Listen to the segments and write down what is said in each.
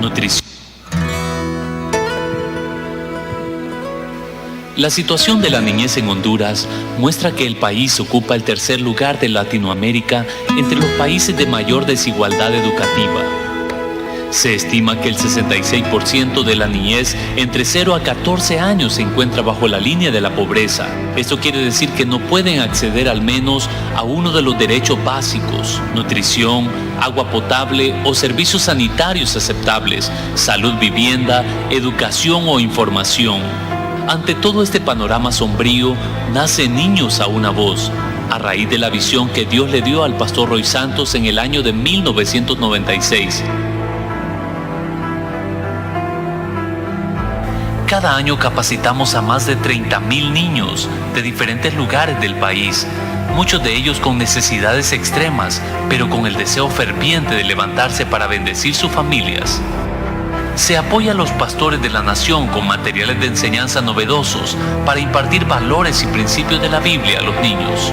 nutrición. La situación de la niñez en Honduras muestra que el país ocupa el tercer lugar de Latinoamérica entre los países de mayor desigualdad educativa. Se estima que el 66% de la niñez entre 0 a 14 años se encuentra bajo la línea de la pobreza. Esto quiere decir que no pueden acceder al menos a uno de los derechos básicos: nutrición, agua potable o servicios sanitarios aceptables, salud, vivienda, educación o información. Ante todo este panorama sombrío, nace Niños a una Voz, a raíz de la visión que Dios le dio al pastor Roy Santos en el año de 1996. Cada año capacitamos a más de 30,000 niños de diferentes lugares del país, muchos de ellos con necesidades extremas, pero con el deseo ferviente de levantarse para bendecir sus familias. Se apoya a los pastores de la nación con materiales de enseñanza novedosos para impartir valores y principios de la Biblia a los niños.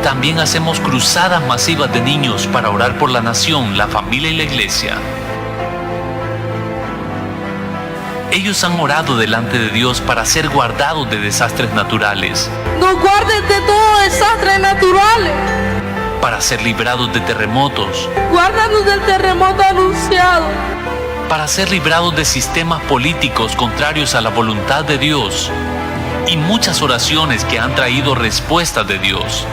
También hacemos cruzadas masivas de niños para orar por la nación, la familia y la iglesia. Ellos han orado delante de Dios para ser guardados de desastres naturales. Nos guardes de todo desastre naturales. Para ser librados de terremotos. Guárdanos del terremoto anunciado. Para ser librados de sistemas políticos contrarios a la voluntad de Dios. Y muchas oraciones que han traído respuestas de Dios.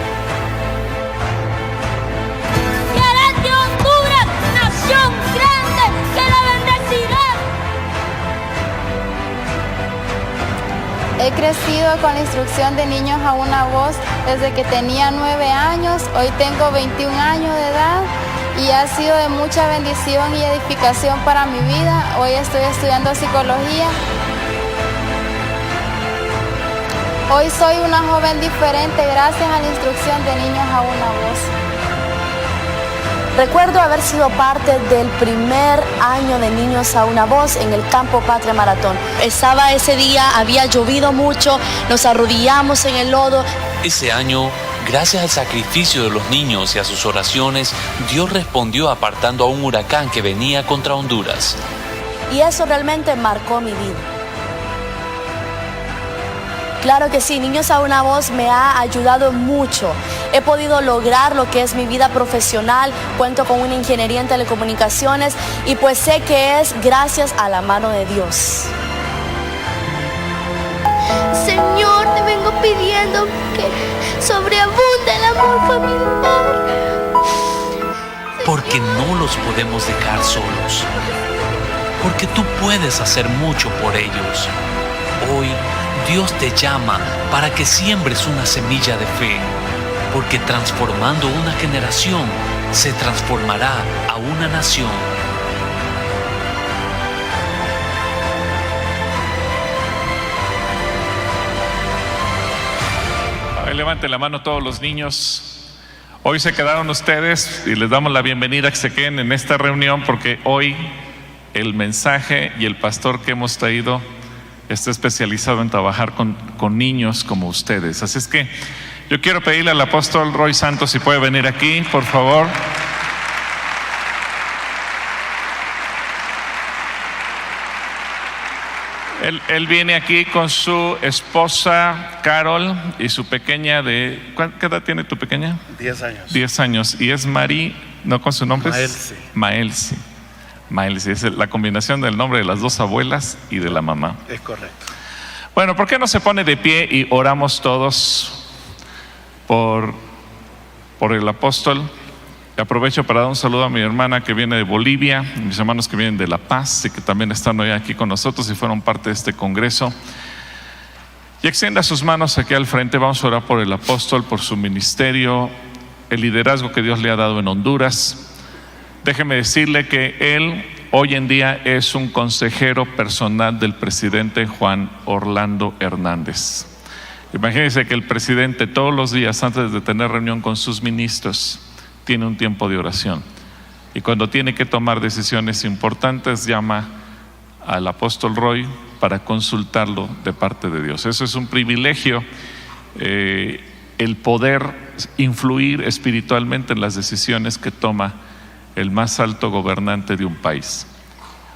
Y harás de Honduras nación grande que la bendecirá. He crecido con la instrucción de Niños a una Voz desde que tenía 9 años, hoy tengo 21 años de edad y ha sido de mucha bendición y edificación para mi vida. Hoy estoy estudiando psicología. Hoy soy una joven diferente gracias a la instrucción de Niños a una Voz. Recuerdo haber sido parte del primer año de Niños a una Voz en el Campo Patria Maratón. Estaba ese día, había llovido mucho, nos arrodillamos en el lodo. Ese año, gracias al sacrificio de los niños y a sus oraciones, Dios respondió apartando a un huracán que venía contra Honduras. Y eso realmente marcó mi vida. Claro que sí, Niños a una Voz me ha ayudado mucho. He podido lograr lo que es mi vida profesional, cuento con una ingeniería en telecomunicaciones y pues sé que es gracias a la mano de Dios. Señor, te vengo pidiendo que sobreabunde el amor familiar. Porque no los podemos dejar solos. Porque tú puedes hacer mucho por ellos. Hoy Dios te llama para que siembres una semilla de fe, porque transformando una generación se transformará a una nación. Levanten la mano todos los niños. Hoy se quedaron ustedes y les damos la bienvenida a que se queden en esta reunión porque hoy el mensaje y el pastor que hemos traído está especializado en trabajar con niños como ustedes. Así es que yo quiero pedirle al apóstol Roy Santos si puede venir aquí, por favor. Él viene aquí con su esposa Carol y su pequeña de... ¿Qué edad tiene tu pequeña? 10 años. 10 años. Y es Mari, ¿no con su nombre? Maelsi. Maelsi. Es la combinación del nombre de las dos abuelas y de la mamá. Es correcto. Bueno, ¿por qué no se pone de pie y oramos todos por el apóstol? Aprovecho para dar un saludo a mi hermana que viene de Bolivia, mis hermanos que vienen de La Paz y que también están hoy aquí con nosotros y fueron parte de este congreso. Y extienda sus manos aquí al frente. Vamos a orar por el apóstol, por su ministerio, el liderazgo que Dios le ha dado en Honduras. Déjeme decirle que él hoy en día es un consejero personal del presidente Juan Orlando Hernández. Imagínense que el presidente todos los días antes de tener reunión con sus ministros tiene un tiempo de oración y cuando tiene que tomar decisiones importantes llama al apóstol Roy para consultarlo de parte de Dios. Eso es un privilegio, el poder influir espiritualmente en las decisiones que toma el más alto gobernante de un país.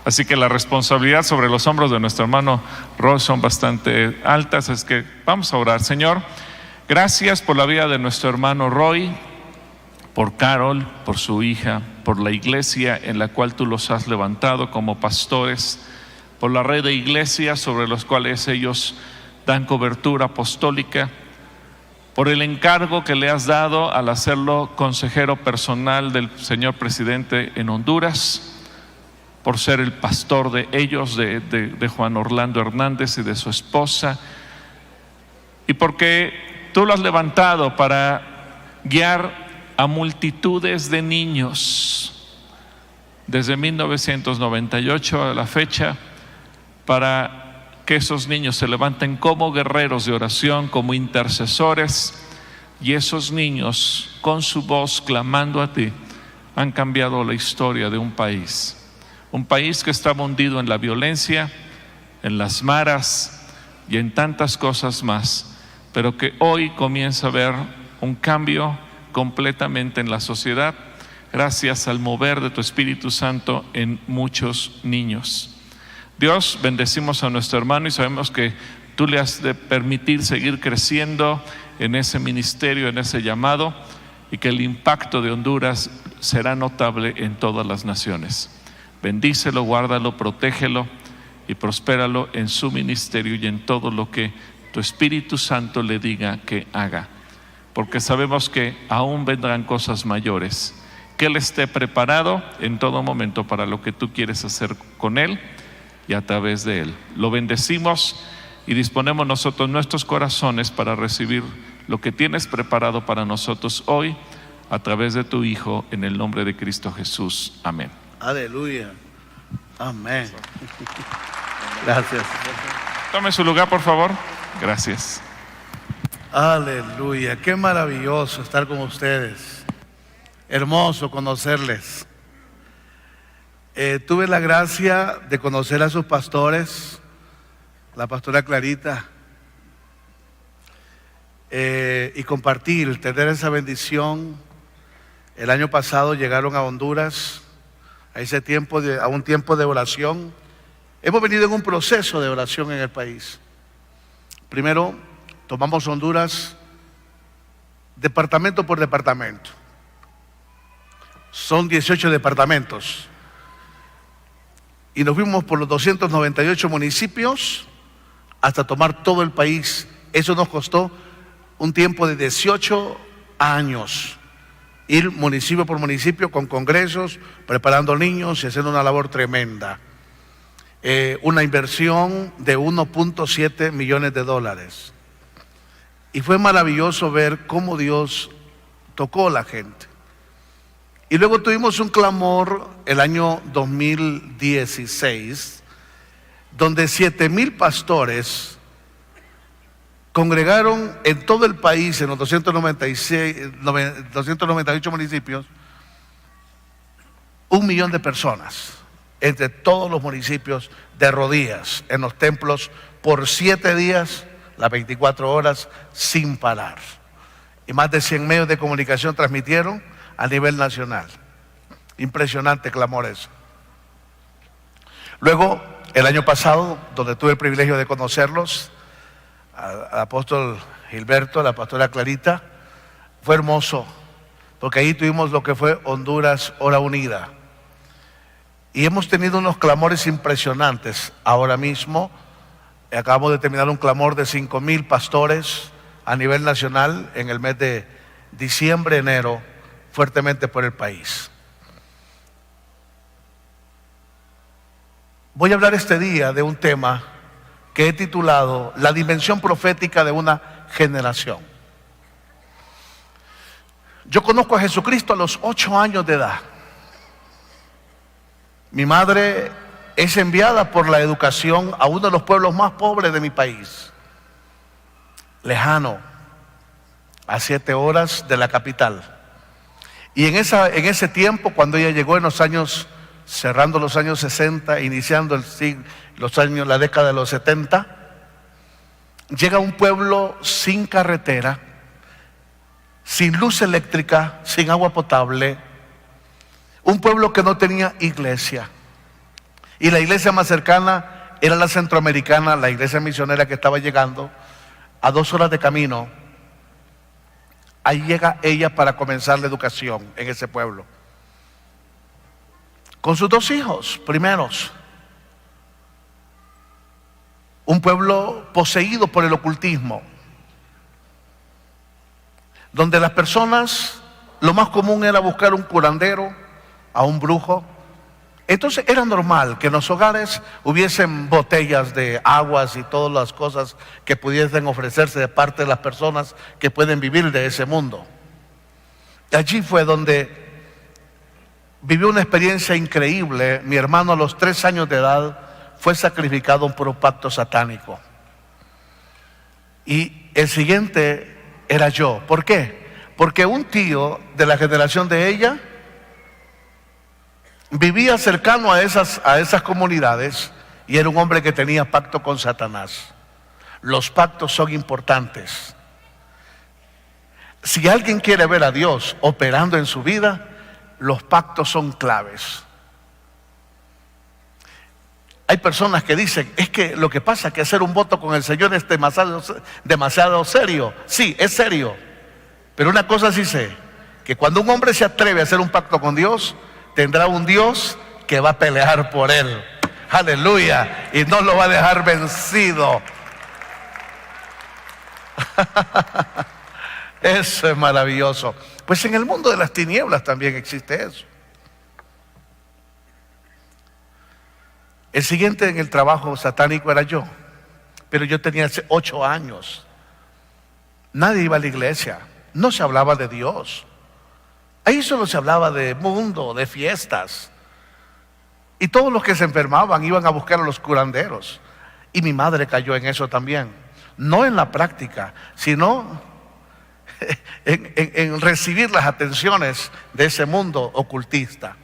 Así que la responsabilidad sobre los hombros de nuestro hermano Roy son bastante altas. Es que vamos a orar. Señor, gracias por la vida de nuestro hermano Roy, por Carol, por su hija, por la iglesia en la cual tú los has levantado como pastores, por la red de iglesias sobre los cuales ellos dan cobertura apostólica, por el encargo que le has dado al hacerlo consejero personal del señor presidente en Honduras, por ser el pastor de ellos, de Juan Orlando Hernández y de su esposa, y porque tú lo has levantado para guiar a multitudes de niños desde 1998 a la fecha, para que esos niños se levanten como guerreros de oración, como intercesores, y esos niños con su voz clamando a ti han cambiado la historia de un país que estaba hundido en la violencia, en las maras y en tantas cosas más, pero que hoy comienza a ver un cambio completamente en la sociedad gracias al mover de tu Espíritu Santo en muchos niños. Dios, bendecimos a nuestro hermano y sabemos que tú le has de permitir seguir creciendo en ese ministerio, en ese llamado, y que el impacto de Honduras será notable en todas las naciones. Bendícelo, guárdalo, protégelo y prospéralo en su ministerio y en todo lo que tu Espíritu Santo le diga que haga, porque sabemos que aún vendrán cosas mayores, que Él esté preparado en todo momento para lo que tú quieres hacer con Él y a través de Él. Lo bendecimos y disponemos nosotros nuestros corazones para recibir lo que tienes preparado para nosotros hoy a través de tu Hijo, en el nombre de Cristo Jesús. Amén. Aleluya. Amén. Gracias. Tome su lugar, por favor. Gracias. Aleluya. Qué maravilloso estar con ustedes. Hermoso conocerles. Tuve la gracia de conocer a sus pastores, la pastora Clarita, y compartir, tener esa bendición. El año pasado llegaron a Honduras a un tiempo de oración. Hemos venido en un proceso de oración en el país. Primero, tomamos Honduras departamento por departamento. Son 18 departamentos. Y nos fuimos por los 298 municipios hasta tomar todo el país. Eso nos costó un tiempo de 18 años. Ir municipio por municipio con congresos, preparando niños y haciendo una labor tremenda. Una inversión de 1.7 millones de dólares. Y fue maravilloso ver cómo Dios tocó a la gente. Y luego tuvimos un clamor el año 2016, donde 7,000 pastores congregaron en todo el país, en los 298 municipios, 1 millón de personas, entre todos los municipios, de rodillas, en los templos, por 7 días, las 24 horas, sin parar. Y más de 100 medios de comunicación transmitieron a nivel nacional. Impresionante clamor eso. Luego, el año pasado, donde tuve el privilegio de conocerlos, al apóstol Gilberto, la pastora Clarita, fue hermoso, porque ahí tuvimos lo que fue Honduras Hora Unida. Y hemos tenido unos clamores impresionantes. Ahora mismo, acabamos de terminar un clamor de 5,000 pastores a nivel nacional en el mes de diciembre, enero, fuertemente por el país. Voy a hablar este día de un tema que he titulado La dimensión profética de una generación. Yo conozco a Jesucristo a los 8 años de edad. Mi madre es enviada por la educación a uno de los pueblos más pobres de mi país, lejano, a 7 horas de la capital. Y en ese tiempo, cuando ella llegó en los años, cerrando los años 60, iniciando la década de los 70, llega a un pueblo sin carretera, sin luz eléctrica, sin agua potable, un pueblo que no tenía iglesia. Y la iglesia más cercana era la centroamericana, la iglesia misionera que estaba llegando a 2 horas de camino. Ahí llega ella para comenzar la educación en ese pueblo, con sus 2 hijos primeros. Un pueblo poseído por el ocultismo, donde las personas, lo más común era buscar un curandero, a un brujo. Entonces era normal que en los hogares hubiesen botellas de aguas y todas las cosas que pudiesen ofrecerse de parte de las personas que pueden vivir de ese mundo. Allí fue donde vivió una experiencia increíble. Mi hermano a los 3 años de edad fue sacrificado por un pacto satánico. Y el siguiente era yo. ¿Por qué? Porque un tío de la generación de ella vivía cercano a esas comunidades y era un hombre que tenía pacto con Satanás. Los pactos son importantes. Si alguien quiere ver a Dios operando en su vida, los pactos son claves. Hay personas que dicen, es que lo que pasa es que hacer un voto con el Señor es demasiado serio. Sí, es serio. Pero una cosa sí sé, que cuando un hombre se atreve a hacer un pacto con Dios, tendrá un Dios que va a pelear por él. Aleluya. Y no lo va a dejar vencido. Eso es maravilloso. Pues en el mundo de las tinieblas también existe eso. El siguiente en el trabajo satánico era yo. Pero yo tenía 8 años. Nadie iba a la iglesia. No se hablaba de Dios. Ahí solo se hablaba de mundo, de fiestas. Y todos los que se enfermaban iban a buscar a los curanderos. Y mi madre cayó en eso también. No en la práctica, sino en recibir las atenciones de ese mundo ocultista.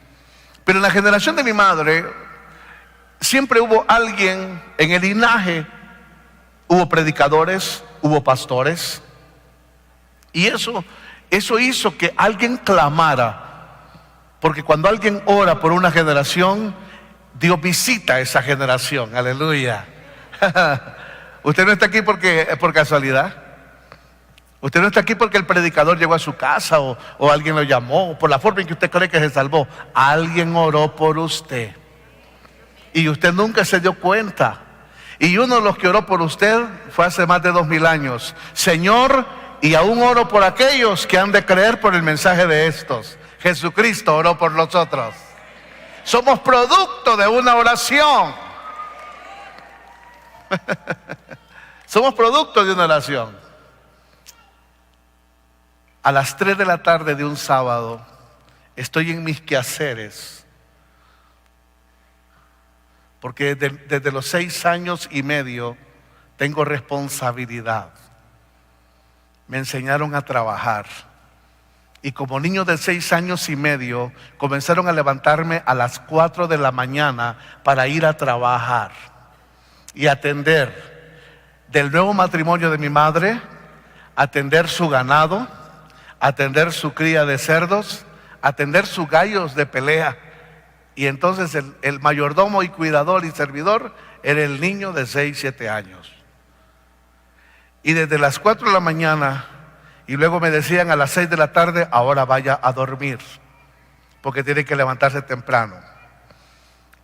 Pero en la generación de mi madre siempre hubo alguien en el linaje. Hubo predicadores, hubo pastores. Y eso hizo que alguien clamara, porque cuando alguien ora por una generación, Dios visita a esa generación. Aleluya. Usted no está aquí por casualidad. Usted no está aquí porque el predicador llegó a su casa o alguien lo llamó, o por la forma en que usted cree que se salvó. Alguien oró por usted y usted nunca se dio cuenta. Y uno de los que oró por usted fue hace más de 2000 años. Señor, y aún oro por aquellos que han de creer por el mensaje de estos. Jesucristo oró por nosotros. Somos producto de una oración. Somos producto de una oración. A las 3 de la tarde de un sábado, estoy en mis quehaceres. Porque desde los 6 años y medio tengo responsabilidad. Me enseñaron a trabajar. Y como niño de 6 años y medio, comenzaron a levantarme a las 4 de la mañana para ir a trabajar y atender del nuevo matrimonio de mi madre, atender su ganado, atender su cría de cerdos, atender sus gallos de pelea. Y entonces el mayordomo y cuidador y servidor era el niño de 6, 7 años. Y desde las 4 de la mañana, y luego me decían a las 6 de la tarde, ahora vaya a dormir, porque tiene que levantarse temprano.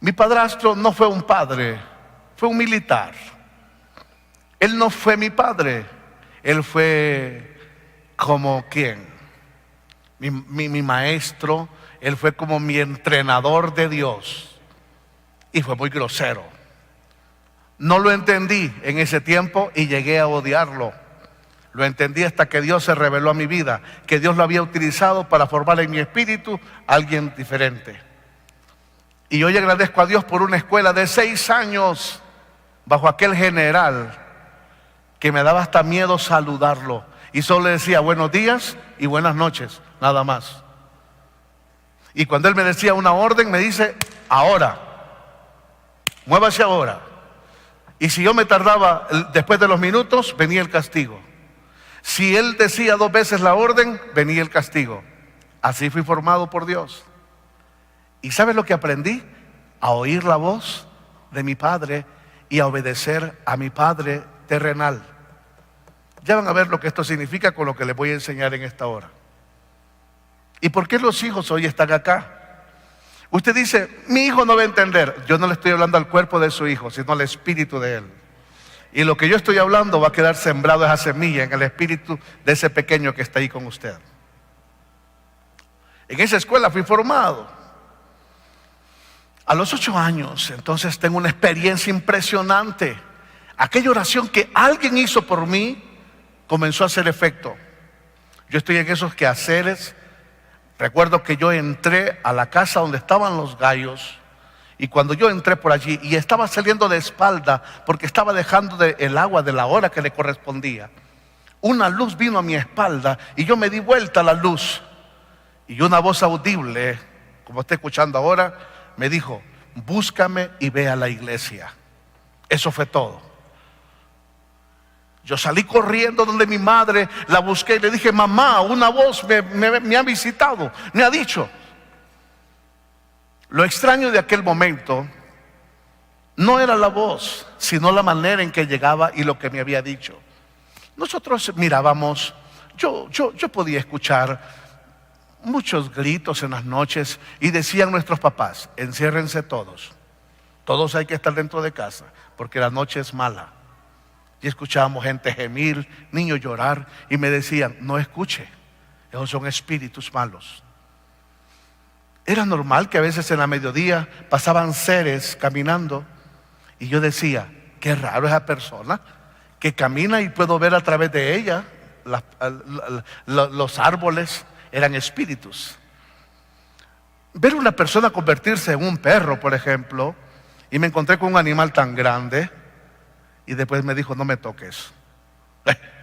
Mi padrastro no fue un padre, fue un militar. Él no fue mi padre, él fue como ¿quién? Mi maestro, él fue como mi entrenador de Dios. Y fue muy grosero. No lo entendí en ese tiempo y llegué a odiarlo. Lo entendí hasta que Dios se reveló a mi vida, que Dios lo había utilizado para formar en mi espíritu a alguien diferente. Y hoy agradezco a Dios por una escuela de 6 años bajo aquel general que me daba hasta miedo saludarlo. Y solo le decía buenos días y buenas noches, nada más. Y cuando él me decía una orden, me dice, ahora, muévase ahora. Y si yo me tardaba, después de los minutos, venía el castigo. Si él decía 2 veces la orden, venía el castigo. Así fui formado por Dios. ¿Y sabes lo que aprendí? a oír la voz de mi Padre y a obedecer a mi Padre terrenal. Ya van a ver lo que esto significa con lo que les voy a enseñar en esta hora. ¿Y por qué los hijos hoy están acá? Usted dice, mi hijo no va a entender. Yo no le estoy hablando al cuerpo de su hijo, sino al espíritu de él. Y lo que yo estoy hablando va a quedar sembrado esa semilla en el espíritu de ese pequeño que está ahí con usted. En esa escuela fui formado. A los 8 años, entonces tengo una experiencia impresionante. Aquella oración que alguien hizo por mí comenzó a hacer efecto. Yo estoy en esos quehaceres. Recuerdo que yo entré a la casa donde estaban los gallos, y cuando yo entré por allí y estaba saliendo de espalda porque estaba dejando el agua de la hora que le correspondía, una luz vino a mi espalda y yo me di vuelta a la luz, y una voz audible, como está escuchando ahora, me dijo: búscame y ve a la iglesia. Eso fue todo. Yo salí corriendo donde mi madre, la busqué y le dije: mamá, una voz me ha visitado, me ha dicho. Lo extraño de aquel momento no era la voz, sino la manera en que llegaba y lo que me había dicho. Nosotros mirábamos, yo podía escuchar muchos gritos en las noches, y decían nuestros papás: enciérrense todos hay que estar dentro de casa porque la noche es mala. Y escuchábamos gente gemir, niños llorar, y me decían: no escuche, esos son espíritus malos. Era normal que a veces en la mediodía pasaban seres caminando, y yo decía: qué raro esa persona que camina y puedo ver a través de ella los árboles. Eran espíritus. Ver una persona convertirse en un perro, por ejemplo, y me encontré con un animal tan grande, y después me dijo: no me toques.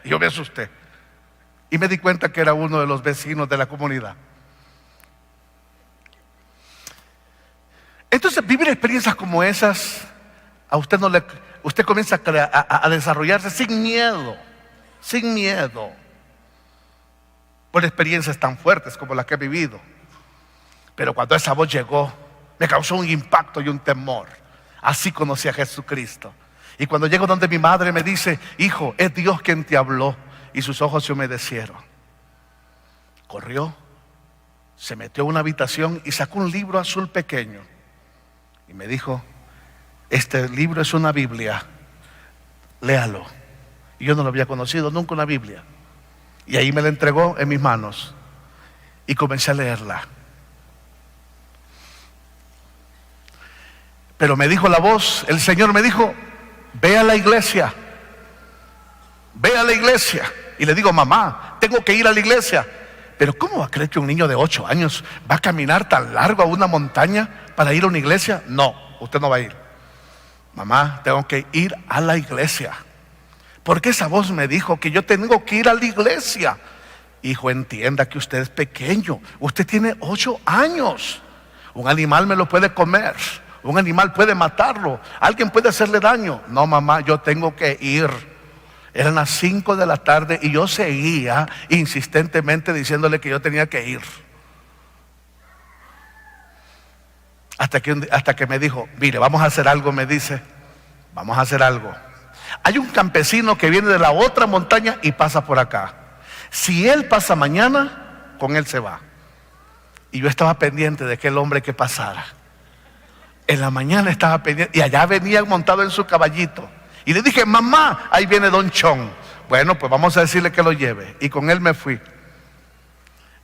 Y yo me asusté y me di cuenta que era uno de los vecinos de la comunidad. Entonces, vivir experiencias como esas, a usted usted comienza a desarrollarse sin miedo, por experiencias tan fuertes como las que he vivido. Pero cuando esa voz llegó, me causó un impacto y un temor. Así conocí a Jesucristo. Y cuando llego donde mi madre, me dice: hijo, es Dios quien te habló. Y sus ojos se humedecieron. Corrió, se metió a una habitación y sacó un libro azul pequeño. Y me dijo: este libro es una Biblia, léalo. Y yo no lo había conocido nunca, una Biblia. Y ahí me la entregó en mis manos y comencé a leerla. Pero me dijo la voz, el Señor me dijo: ve a la iglesia, ve a la iglesia. Y le digo: mamá, tengo que ir a la iglesia. Pero ¿cómo va a creer que un niño de 8 años va a caminar tan largo a una montaña para ir a una iglesia? No, usted no va a ir. Mamá, tengo que ir a la iglesia, porque esa voz me dijo que yo tengo que ir a la iglesia. Hijo, entienda que usted es pequeño, usted tiene 8 años. Un animal me lo puede comer, un animal puede matarlo, alguien puede hacerle daño. No, mamá, yo tengo que ir. Eran las 5 de la tarde y yo seguía insistentemente diciéndole que yo tenía que ir. Hasta que me dijo: mire, vamos a hacer algo. Me dice: vamos a hacer algo. Hay un campesino que viene de la otra montaña y pasa por acá. Si él pasa mañana, con él se va. Y yo estaba pendiente de aquel hombre que pasara. En la mañana estaba pendiente, y allá venía montado en su caballito. Y le dije: mamá, ahí viene Don Chon. Bueno, pues vamos a decirle que lo lleve. Y con él me fui.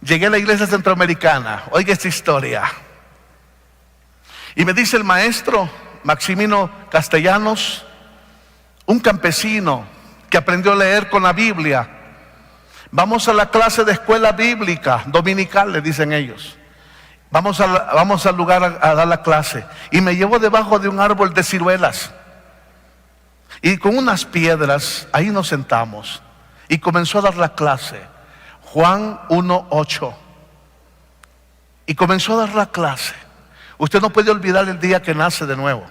Llegué a la iglesia centroamericana. Oiga esta historia. Y me dice el maestro Maximino Castellanos, un campesino que aprendió a leer con la Biblia: vamos a la clase de escuela bíblica dominical, le dicen ellos. Vamos al lugar a dar la clase. Y me llevó debajo de un árbol de ciruelas. Y con unas piedras, ahí nos sentamos. Y comenzó a dar la clase. Juan 1:8. Y comenzó a dar la clase. Usted no puede olvidar el día que nace de nuevo.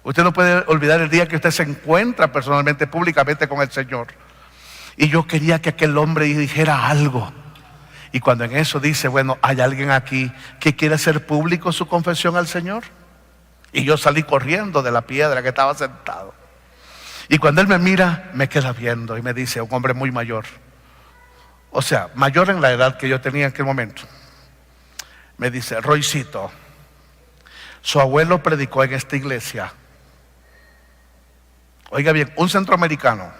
Usted no puede olvidar el día que usted se encuentra personalmente, públicamente con el Señor. Y yo quería que aquel hombre dijera algo. Y cuando en eso dice: bueno, hay alguien aquí que quiere hacer público su confesión al Señor. Y yo salí corriendo de la piedra que estaba sentado. Y cuando él me mira, me queda viendo y me dice, un hombre muy mayor, o sea, mayor en la edad que yo tenía en aquel momento, me dice, Roycito, su abuelo predicó en esta iglesia. Oiga bien, un centroamericano,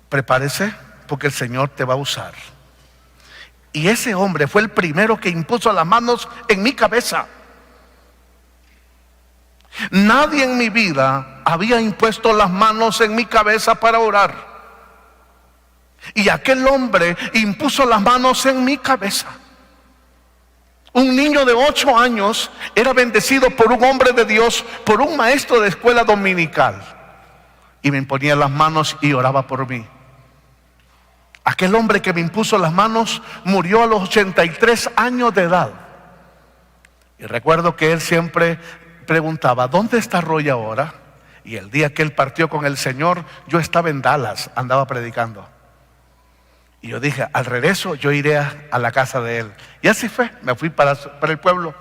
prepárese porque el Señor te va a usar. Y ese hombre fue el primero que impuso las manos en mi cabeza. Nadie en mi vida había impuesto las manos en mi cabeza para orar. Y aquel hombre impuso las manos en mi cabeza. Un niño de 8 años era bendecido por un hombre de Dios, por un maestro de escuela dominical. Y me imponía las manos y oraba por mí. Aquel hombre que me impuso las manos murió a los 83 años de edad. Y recuerdo que él siempre preguntaba, ¿dónde está Roy ahora? Y el día que él partió con el Señor, yo estaba en Dallas, andaba predicando. Y yo dije, al regreso yo iré a la casa de él. Y así fue, me fui para el pueblo.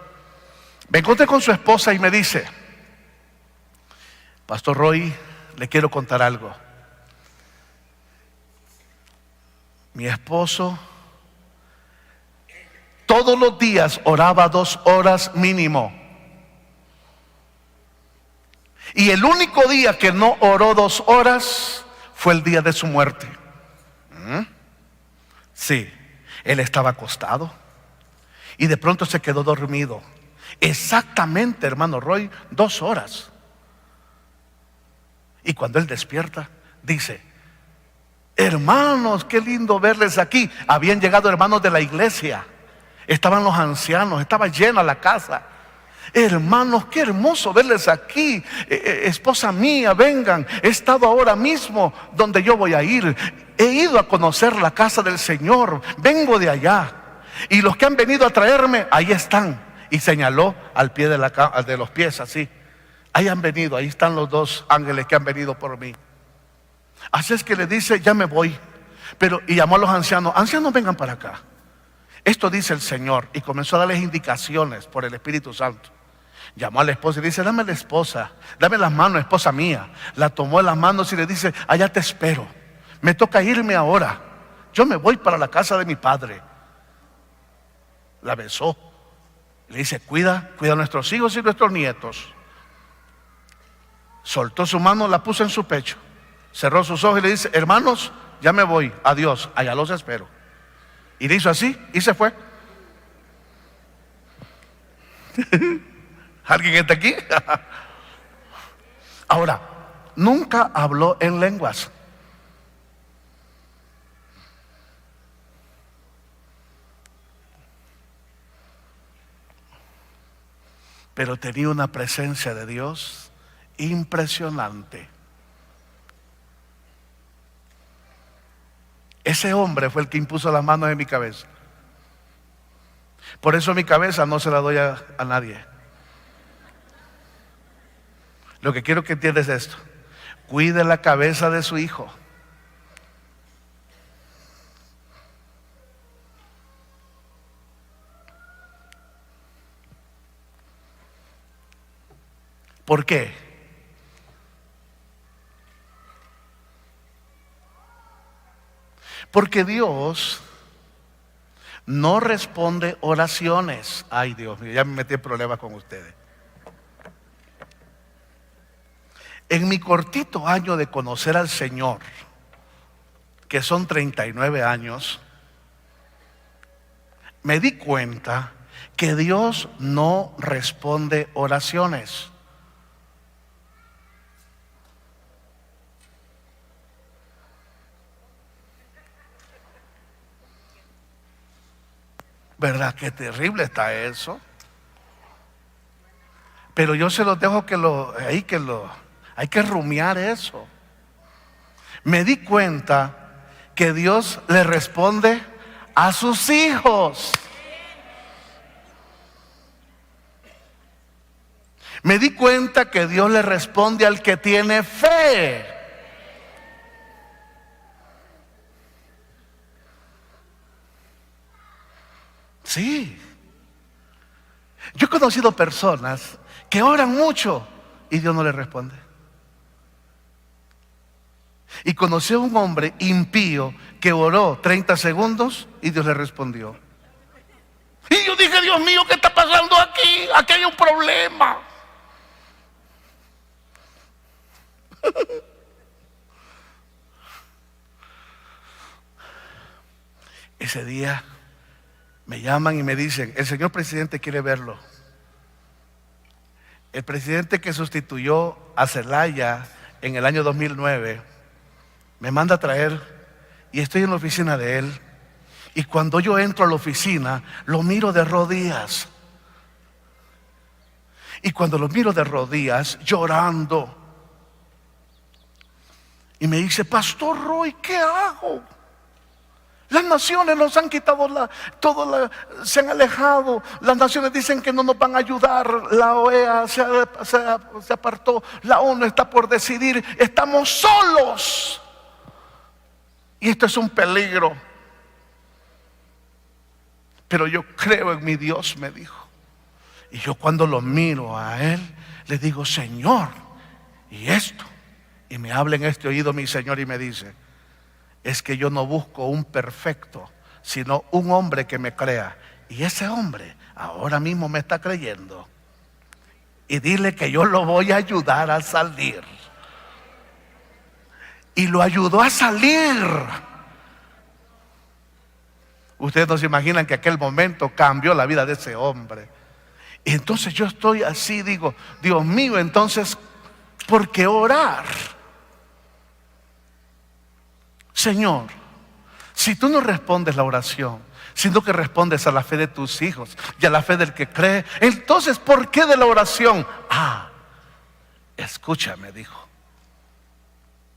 Me encontré con su esposa y me dice, Pastor Roy, le quiero contar algo. Mi esposo todos los días oraba 2 horas mínimo. Y el único día que no oró 2 horas fue el día de su muerte. Sí, él estaba acostado y de pronto se quedó dormido. Exactamente, hermano Roy, 2 horas. Y cuando él despierta, dice, hermanos, qué lindo verles aquí. Habían llegado hermanos de la iglesia, estaban los ancianos, estaba llena la casa. Hermanos, qué hermoso verles aquí. Esposa mía, vengan. He estado ahora mismo donde yo voy a ir. He ido a conocer la casa del Señor. Vengo de allá. Y los que han venido a traerme, ahí están. Y señaló al pie de los pies así. Ahí han venido, ahí están los 2 ángeles que han venido por mí. Así es que le dice, ya me voy. Y llamó a los ancianos, ancianos, vengan para acá. Esto dice el Señor. Y comenzó a darles indicaciones por el Espíritu Santo. Llamó a la esposa y le dice, dame la esposa, dame las manos, esposa mía. La tomó en las manos y le dice, allá te espero. Me toca irme ahora. Yo me voy para la casa de mi padre. La besó. Le dice, cuida a nuestros hijos y nuestros nietos. Soltó su mano, la puso en su pecho. Cerró sus ojos y le dice, hermanos, ya me voy, adiós, allá los espero. Y le hizo así y se fue. ¿Alguien está aquí? Ahora, nunca habló en lenguas. Pero tenía una presencia de Dios impresionante. Ese hombre fue el que impuso las manos en mi cabeza. Por eso mi cabeza no se la doy a nadie. Lo que quiero que entiendas es esto. Cuide la cabeza de su hijo. ¿Por qué? Porque Dios no responde oraciones. Ay, Dios mío, ya me metí en problemas con ustedes. En mi cortito año de conocer al Señor, que son 39 años, me di cuenta que Dios no responde oraciones. ¿Verdad? Qué terrible está eso. Pero yo se los dejo hay que rumiar eso. Me di cuenta que Dios le responde a sus hijos. Me di cuenta que Dios le responde al que tiene fe. Sí. Yo he conocido personas que oran mucho y Dios no les responde. Y conocí a un hombre impío que oró 30 segundos y Dios le respondió. Y yo dije, Dios mío, ¿qué está pasando aquí? Aquí hay un problema. Ese día me llaman y me dicen, el señor presidente quiere verlo. El presidente que sustituyó a Zelaya en el año 2009 me manda a traer y estoy en la oficina de él. Y cuando yo entro a la oficina, lo miro de rodillas. Y cuando lo miro de rodillas, llorando, y me dice, Pastor Roy, ¿qué hago? Las naciones nos han quitado se han alejado. Las naciones dicen que no nos van a ayudar. La OEA se apartó. La ONU está por decidir. Estamos solos. Y esto es un peligro. Pero yo creo en mi Dios, me dijo. Y yo cuando lo miro a él, le digo, Señor, ¿y esto? Y me habla en este oído mi Señor y me dice, es que yo no busco un perfecto, sino un hombre que me crea. Y ese hombre ahora mismo me está creyendo. Y dile que yo lo voy a ayudar a salir. Y lo ayudó a salir. Ustedes no se imaginan que aquel momento cambió la vida de ese hombre. Y entonces yo estoy así, digo, Dios mío, entonces, ¿por qué orar? Señor, si tú no respondes la oración, sino que respondes a la fe de tus hijos y a la fe del que cree, entonces, ¿por qué de la oración? Escúchame, dijo.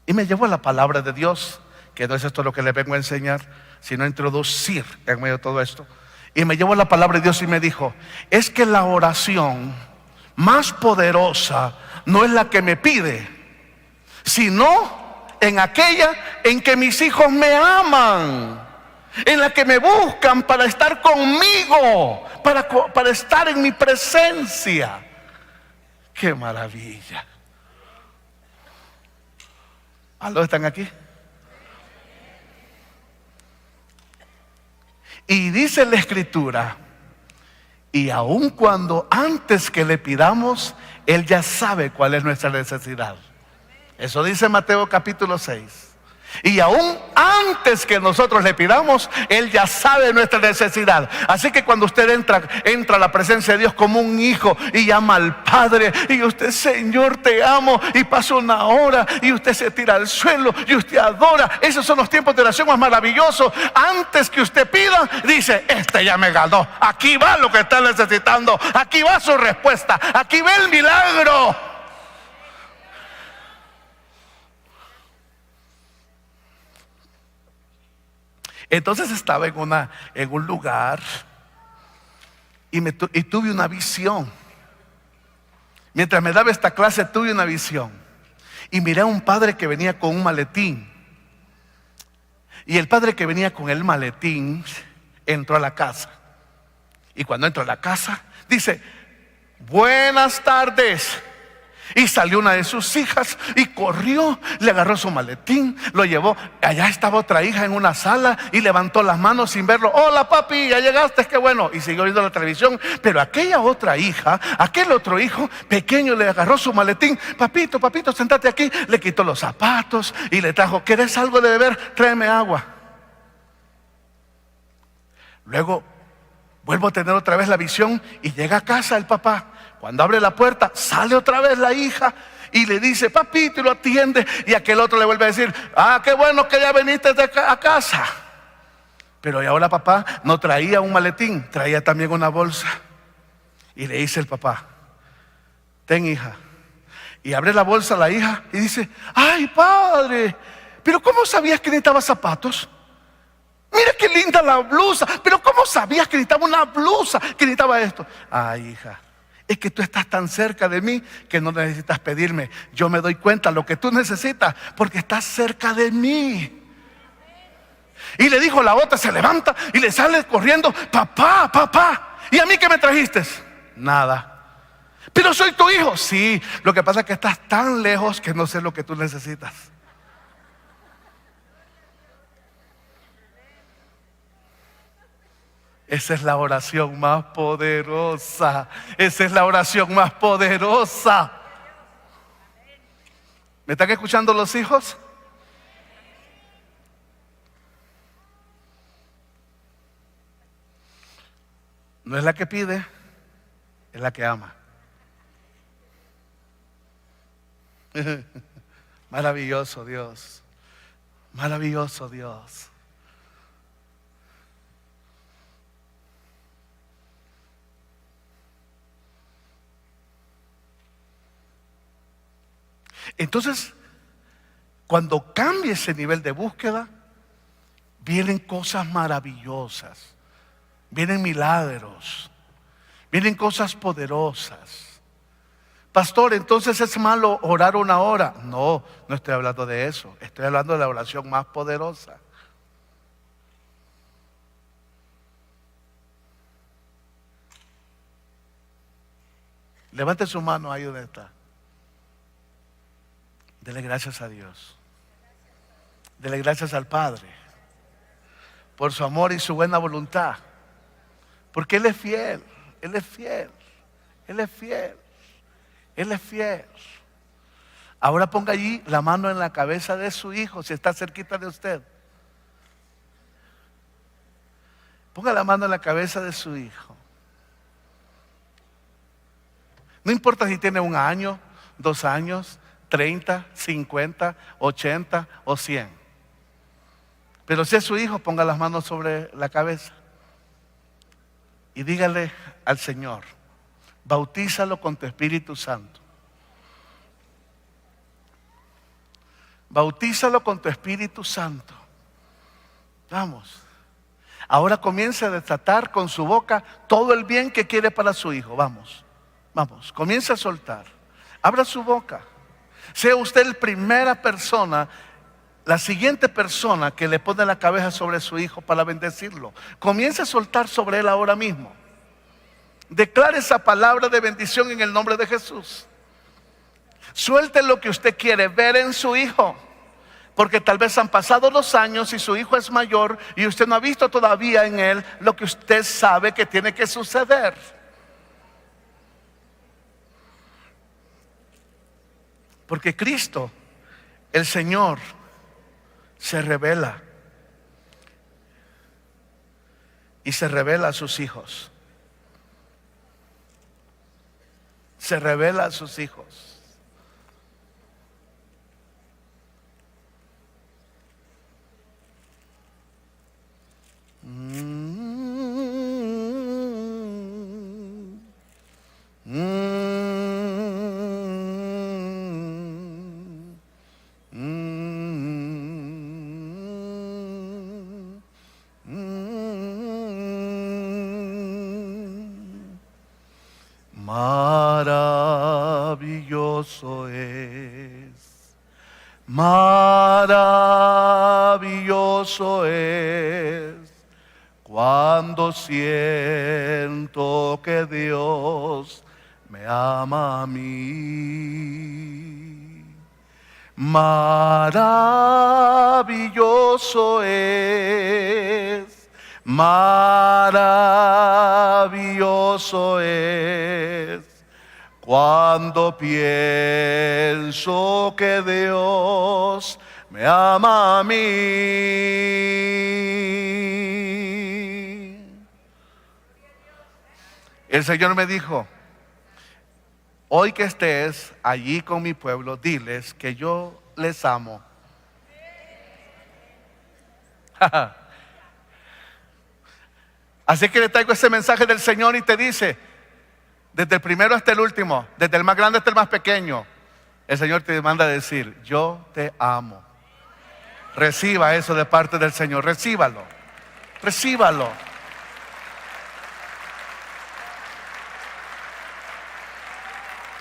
Y me llevó a la palabra de Dios, que no es esto lo que le vengo a enseñar, sino a introducir en medio de todo esto. Y me llevó a la palabra de Dios y me dijo, es que la oración más poderosa no es la que me pide, sino en aquella en que mis hijos me aman, en la que me buscan para estar conmigo, para estar en mi presencia. ¡Qué maravilla! ¿Aló, están aquí? Y dice la Escritura, y aun cuando antes que le pidamos, Él ya sabe cuál es nuestra necesidad. Eso dice Mateo capítulo 6. Y aún antes que nosotros le pidamos, Él ya sabe nuestra necesidad. Así que cuando usted entra a la presencia de Dios como un hijo y llama al Padre, y usted, Señor, te amo, y pasa una hora y usted se tira al suelo y usted adora. Esos son los tiempos de oración más maravillosos. Antes que usted pida, dice, este ya me ganó. Aquí va lo que está necesitando. Aquí va su respuesta. Aquí va el milagro. Entonces estaba en un lugar y tuve una visión. Mientras me daba esta clase tuve una visión. Y miré a un padre que venía con un maletín. Y el padre que venía con el maletín entró a la casa. Y cuando entró a la casa, dice, buenas tardes. Y salió una de sus hijas y corrió, le agarró su maletín, lo llevó. Allá estaba otra hija en una sala y levantó las manos sin verlo. Hola papi, ya llegaste, qué bueno. Y siguió viendo la televisión. Pero aquella otra hija, aquel otro hijo pequeño le agarró su maletín. Papito, papito, sentate aquí. Le quitó los zapatos y le trajo, ¿quieres algo de beber? Tráeme agua. Luego vuelvo a tener otra vez la visión y llega a casa el papá. Cuando abre la puerta, sale otra vez la hija y le dice, papito, y lo atiende. Y aquel otro le vuelve a decir, qué bueno que ya viniste a casa. Pero ahora papá no traía un maletín, traía también una bolsa. Y le dice el papá, ten hija. Y abre la bolsa la hija y dice, ay padre, pero ¿cómo sabías que necesitaba zapatos? Mira qué linda la blusa, pero ¿cómo sabías que necesitaba una blusa, que necesitaba esto? Ay hija, es que tú estás tan cerca de mí que no necesitas pedirme. Yo me doy cuenta de lo que tú necesitas porque estás cerca de mí. Y le dijo la otra, se levanta y le sale corriendo, papá, papá, ¿y a mí qué me trajiste? Nada. Pero soy tu hijo. Sí, lo que pasa es que estás tan lejos que no sé lo que tú necesitas. Esa es la oración más poderosa. Esa es la oración más poderosa. ¿Me están escuchando los hijos? No es la que pide, es la que ama. Maravilloso Dios. Maravilloso Dios. Entonces, cuando cambie ese nivel de búsqueda, vienen cosas maravillosas, vienen milagros, vienen cosas poderosas. Pastor, entonces es malo orar una hora. No, no estoy hablando de eso, estoy hablando de la oración más poderosa. Levante su mano ahí donde está. Dele gracias a Dios. Dele gracias al Padre por su amor y su buena voluntad. Porque Él es fiel, Él es fiel, Él es fiel, Él es fiel. Ahora ponga allí la mano en la cabeza de su hijo, si está cerquita de usted. Ponga la mano en la cabeza de su hijo. No importa si tiene 1 año, 2 años, 30, 50, 80 o 100. Pero si es su hijo, ponga las manos sobre la cabeza y dígale al Señor: bautízalo con tu Espíritu Santo. Bautízalo con tu Espíritu Santo. Vamos. Ahora comience a desatar con su boca todo el bien que quiere para su hijo. Vamos, vamos, comience a soltar. Abra su boca. Sea usted la primera persona, la siguiente persona que le pone la cabeza sobre su hijo para bendecirlo. Comience a soltar sobre él ahora mismo. Declare esa palabra de bendición en el nombre de Jesús. Suelte lo que usted quiere ver en su hijo. Porque tal vez han pasado los años y su hijo es mayor y usted no ha visto todavía en él lo que usted sabe que tiene que suceder. Porque Cristo, el Señor, se revela y se revela a sus hijos. Se revela a sus hijos. Maravilloso es, maravilloso es, cuando siento que Dios me ama a mí. Maravilloso es, maravilloso es, cuando pienso que Dios me ama a mí. El Señor me dijo: hoy que estés allí con mi pueblo, diles que yo les amo. Así que le traigo ese mensaje del Señor y te dice, desde el primero hasta el último, desde el más grande hasta el más pequeño, el Señor te manda a decir: yo te amo. Reciba eso de parte del Señor, recíbalo, recíbalo.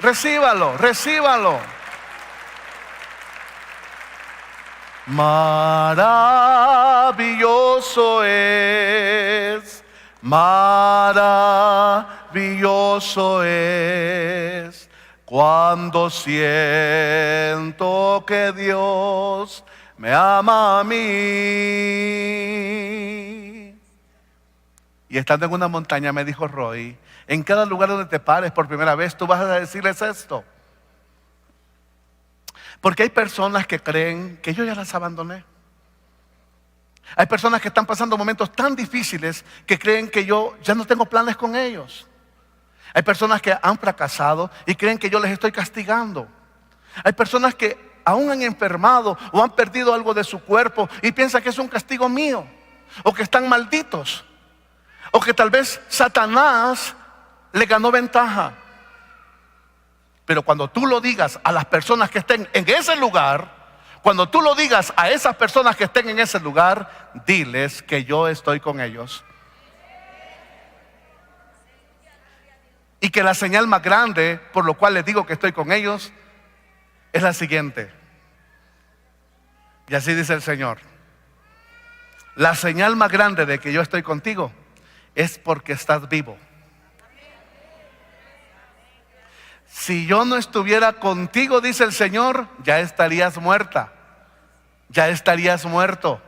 Recíbalo, recíbalo. Maravilloso es, maravilloso Maravilloso es cuando siento que Dios me ama a mí. Y estando en una montaña me dijo Roy, en cada lugar donde te pares por primera vez tú vas a decirles esto. Porque hay personas que creen que yo ya las abandoné. Hay personas que están pasando momentos tan difíciles que creen que yo ya no tengo planes con ellos. Hay personas que han fracasado y creen que yo les estoy castigando. Hay personas que aún han enfermado o han perdido algo de su cuerpo y piensan que es un castigo mío, o que están malditos, o que tal vez Satanás le ganó ventaja. Pero cuando tú lo digas a las personas que estén en ese lugar, cuando tú lo digas a esas personas que estén en ese lugar, diles que yo estoy con ellos. Y que la señal más grande por lo cual les digo que estoy con ellos es la siguiente. Y así dice el Señor: la señal más grande de que yo estoy contigo es porque estás vivo. Si yo no estuviera contigo, dice el Señor, ya estarías muerta, ya estarías muerto.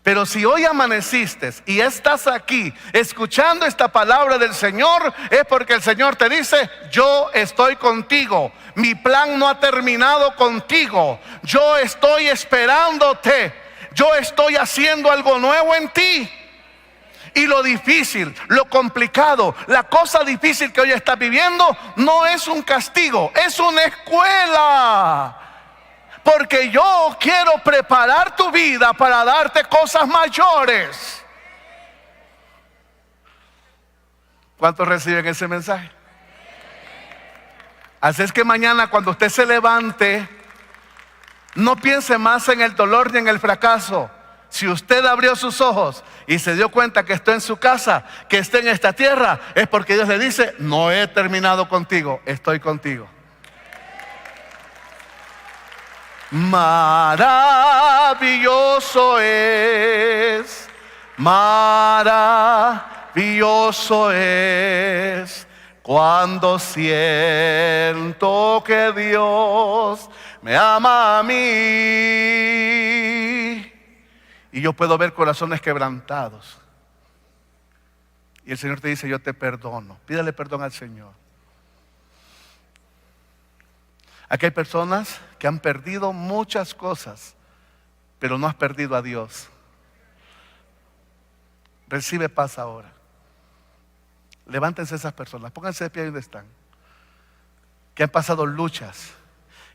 Pero si hoy amaneciste y estás aquí escuchando esta palabra del Señor, es porque el Señor te dice: yo estoy contigo, mi plan no ha terminado contigo, yo estoy esperándote, yo estoy haciendo algo nuevo en ti. Y lo difícil, lo complicado, la cosa difícil que hoy estás viviendo no es un castigo, es una escuela. Porque yo quiero preparar tu vida para darte cosas mayores. ¿Cuántos reciben ese mensaje? Así es que mañana cuando usted se levante, no piense más en el dolor ni en el fracaso. Si usted abrió sus ojos y se dio cuenta que está en su casa, que está en esta tierra, es porque Dios le dice: no he terminado contigo, estoy contigo. Maravilloso es, maravilloso es cuando siento que Dios me ama a mí. Y yo puedo ver corazones quebrantados. Y el Señor te dice: yo te perdono. Pídale perdón al Señor. Aquí hay personas que han perdido muchas cosas, pero no has perdido a Dios. Recibe paz ahora. Levántense esas personas, pónganse de pie ahí donde están. Que han pasado luchas,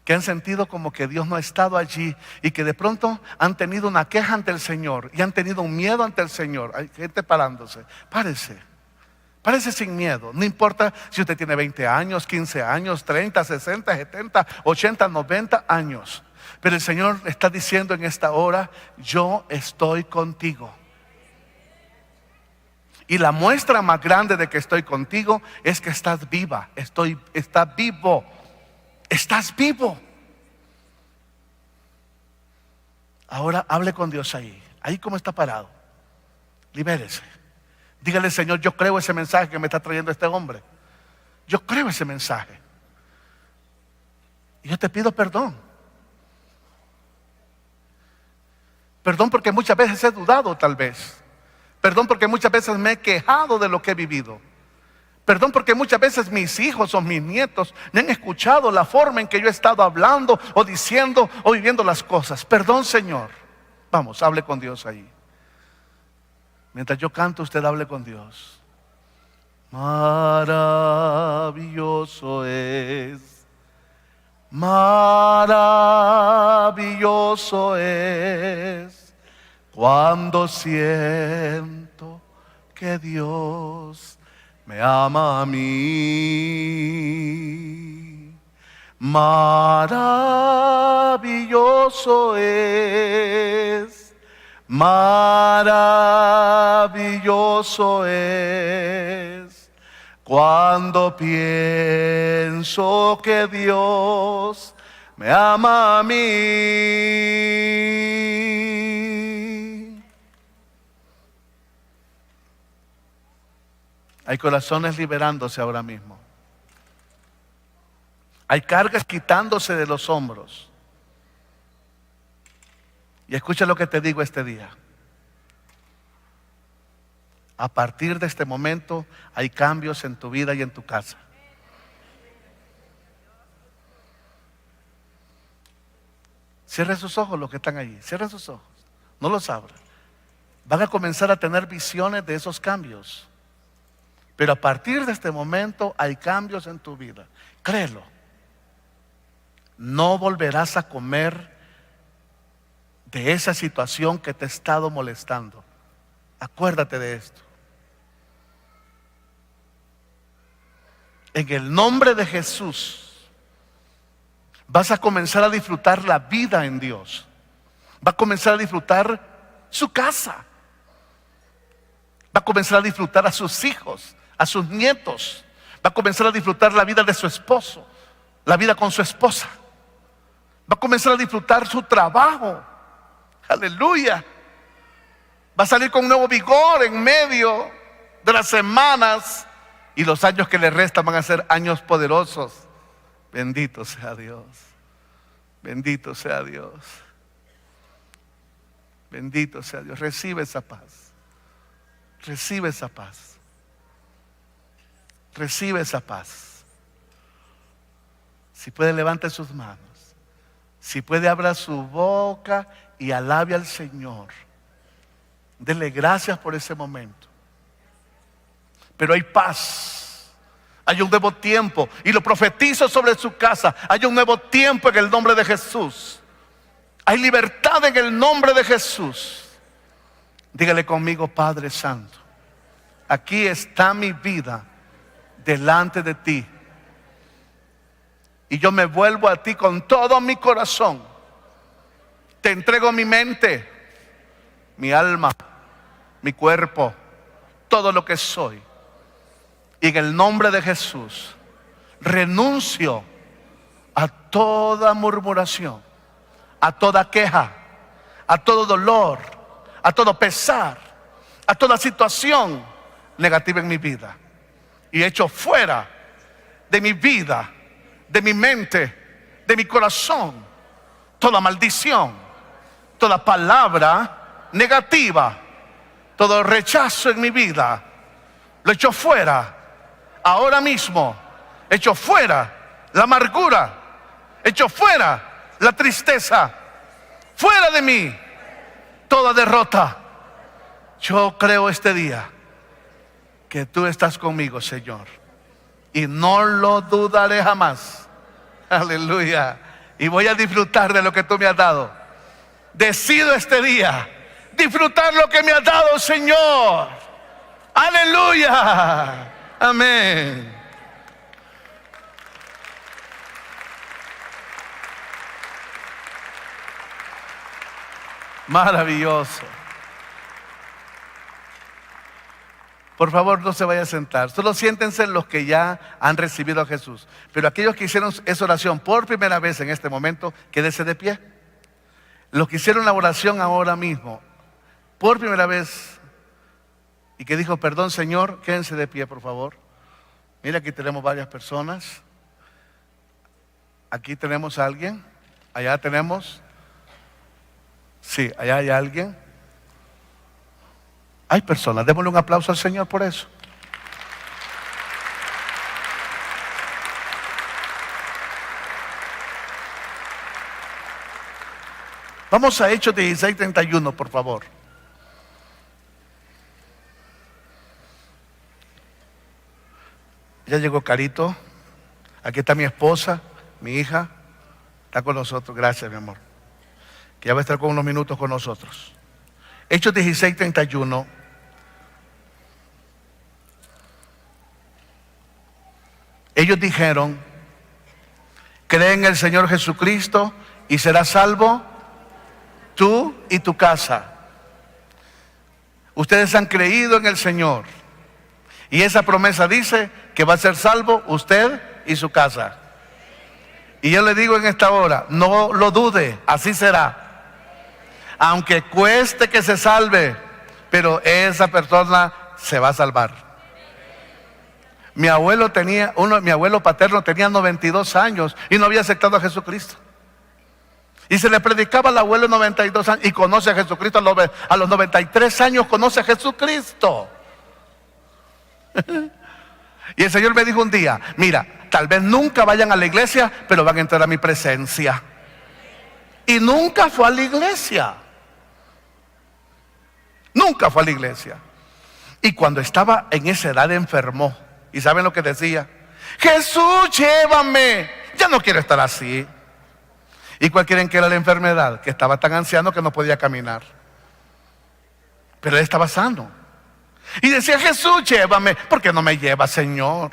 que han sentido como que Dios no ha estado allí y que de pronto han tenido una queja ante el Señor y han tenido un miedo ante el Señor. Hay gente parándose. Párese sin miedo. No importa si usted tiene 20 años, 15 años, 30, 60, 70, 80, 90 años. Pero el Señor está diciendo en esta hora: yo estoy contigo. Y la muestra más grande de que estoy contigo es que estás viva. Estás vivo. Estás vivo. Ahora hable con Dios ahí como está parado. Libérese. Dígale: Señor, yo creo ese mensaje que me está trayendo este hombre. Yo creo ese mensaje. Y yo te pido perdón. Perdón porque muchas veces he dudado tal vez. Perdón porque muchas veces me he quejado de lo que he vivido. Perdón porque muchas veces mis hijos o mis nietos me han escuchado la forma en que yo he estado hablando o diciendo o viviendo las cosas. Perdón, Señor. Vamos, hable con Dios ahí. Mientras yo canto, usted hable con Dios. Maravilloso es, maravilloso es cuando siento que Dios me ama a mí. Maravilloso es, maravilloso es cuando pienso que Dios me ama a mí. Hay corazones liberándose ahora mismo. Hay cargas quitándose de los hombros. Y escucha lo que te digo este día. A partir de este momento hay cambios en tu vida y en tu casa. Cierren sus ojos los que están allí. Cierren sus ojos. No los abran. Van a comenzar a tener visiones de esos cambios. Pero a partir de este momento hay cambios en tu vida. Créelo. No volverás a comer de esa situación que te ha estado molestando. Acuérdate de esto. En el nombre de Jesús vas a comenzar a disfrutar la vida en Dios. Va a comenzar a disfrutar su casa. Va a comenzar a disfrutar a sus hijos, a sus nietos. Va a comenzar a disfrutar la vida de su esposo, la vida con su esposa. Va a comenzar a disfrutar su trabajo. Aleluya. Va a salir con un nuevo vigor en medio de las semanas, y los años que le restan van a ser años poderosos. Bendito sea Dios. Bendito sea Dios. Bendito sea Dios. Recibe esa paz. Recibe esa paz. Recibe esa paz. Si puede, levante sus manos. Si puede, abra su boca y alabe al Señor. Dele gracias por ese momento. Pero hay paz. Hay un nuevo tiempo. Y lo profetizo sobre su casa. Hay un nuevo tiempo en el nombre de Jesús. Hay libertad en el nombre de Jesús. Dígale conmigo: Padre Santo, aquí está mi vida delante de ti. Y yo me vuelvo a ti con todo mi corazón. Te entrego mi mente, mi alma, mi cuerpo, todo lo que soy. Y en el nombre de Jesús renuncio a toda murmuración, a toda queja, a todo dolor, a todo pesar, a toda situación negativa en mi vida. Y echo fuera de mi vida, de mi mente, de mi corazón, toda maldición, toda palabra negativa, todo rechazo en mi vida. Lo echo fuera ahora mismo. Echo fuera la amargura, echo fuera la tristeza, fuera de mí toda derrota. Yo creo este día que tú estás conmigo, Señor, y no lo dudaré jamás. Aleluya. Y voy a disfrutar de lo que tú me has dado. Decido este día disfrutar lo que me has dado, Señor. Aleluya. Amén. Maravilloso. Por favor, no se vaya a sentar. Solo siéntense los que ya han recibido a Jesús. Pero aquellos que hicieron esa oración por primera vez en este momento, quédese de pie. Los que hicieron la oración ahora mismo, por primera vez, y que dijo: perdón, Señor, quédense de pie, por favor. Mira, aquí tenemos varias personas. Aquí tenemos a alguien. Allá tenemos. Sí, allá hay alguien. Hay personas. Démosle un aplauso al Señor por eso. Vamos a Hechos 16:31, por favor. Ya llegó Carito. Aquí está mi esposa, mi hija. Está con nosotros. Gracias, mi amor. Que ya va a estar con unos minutos con nosotros. Hechos 16:31. Ellos dijeron: cree en el Señor Jesucristo y serás salvo tú y tu casa. Ustedes han creído en el Señor. Y esa promesa dice que va a ser salvo usted y su casa. Y yo le digo en esta hora: no lo dude, así será. Aunque cueste que se salve, pero esa persona se va a salvar. Mi abuelo paterno tenía 92 años y no había aceptado a Jesucristo. Y se le predicaba al abuelo 92 años y conoce a Jesucristo. A los 93 años conoce a Jesucristo. Y el Señor me dijo un día: mira, tal vez nunca vayan a la iglesia, pero van a entrar a mi presencia. Y nunca fue a la iglesia. Nunca fue a la iglesia. Y cuando estaba en esa edad enfermó. ¿Y saben lo que decía? Jesús, llévame, ya no quiero estar así. ¿Y cuál creen que era la enfermedad? Que estaba tan anciano que no podía caminar. Pero él estaba sano. Y decía: Jesús, llévame. ¿Por qué no me llevas, Señor?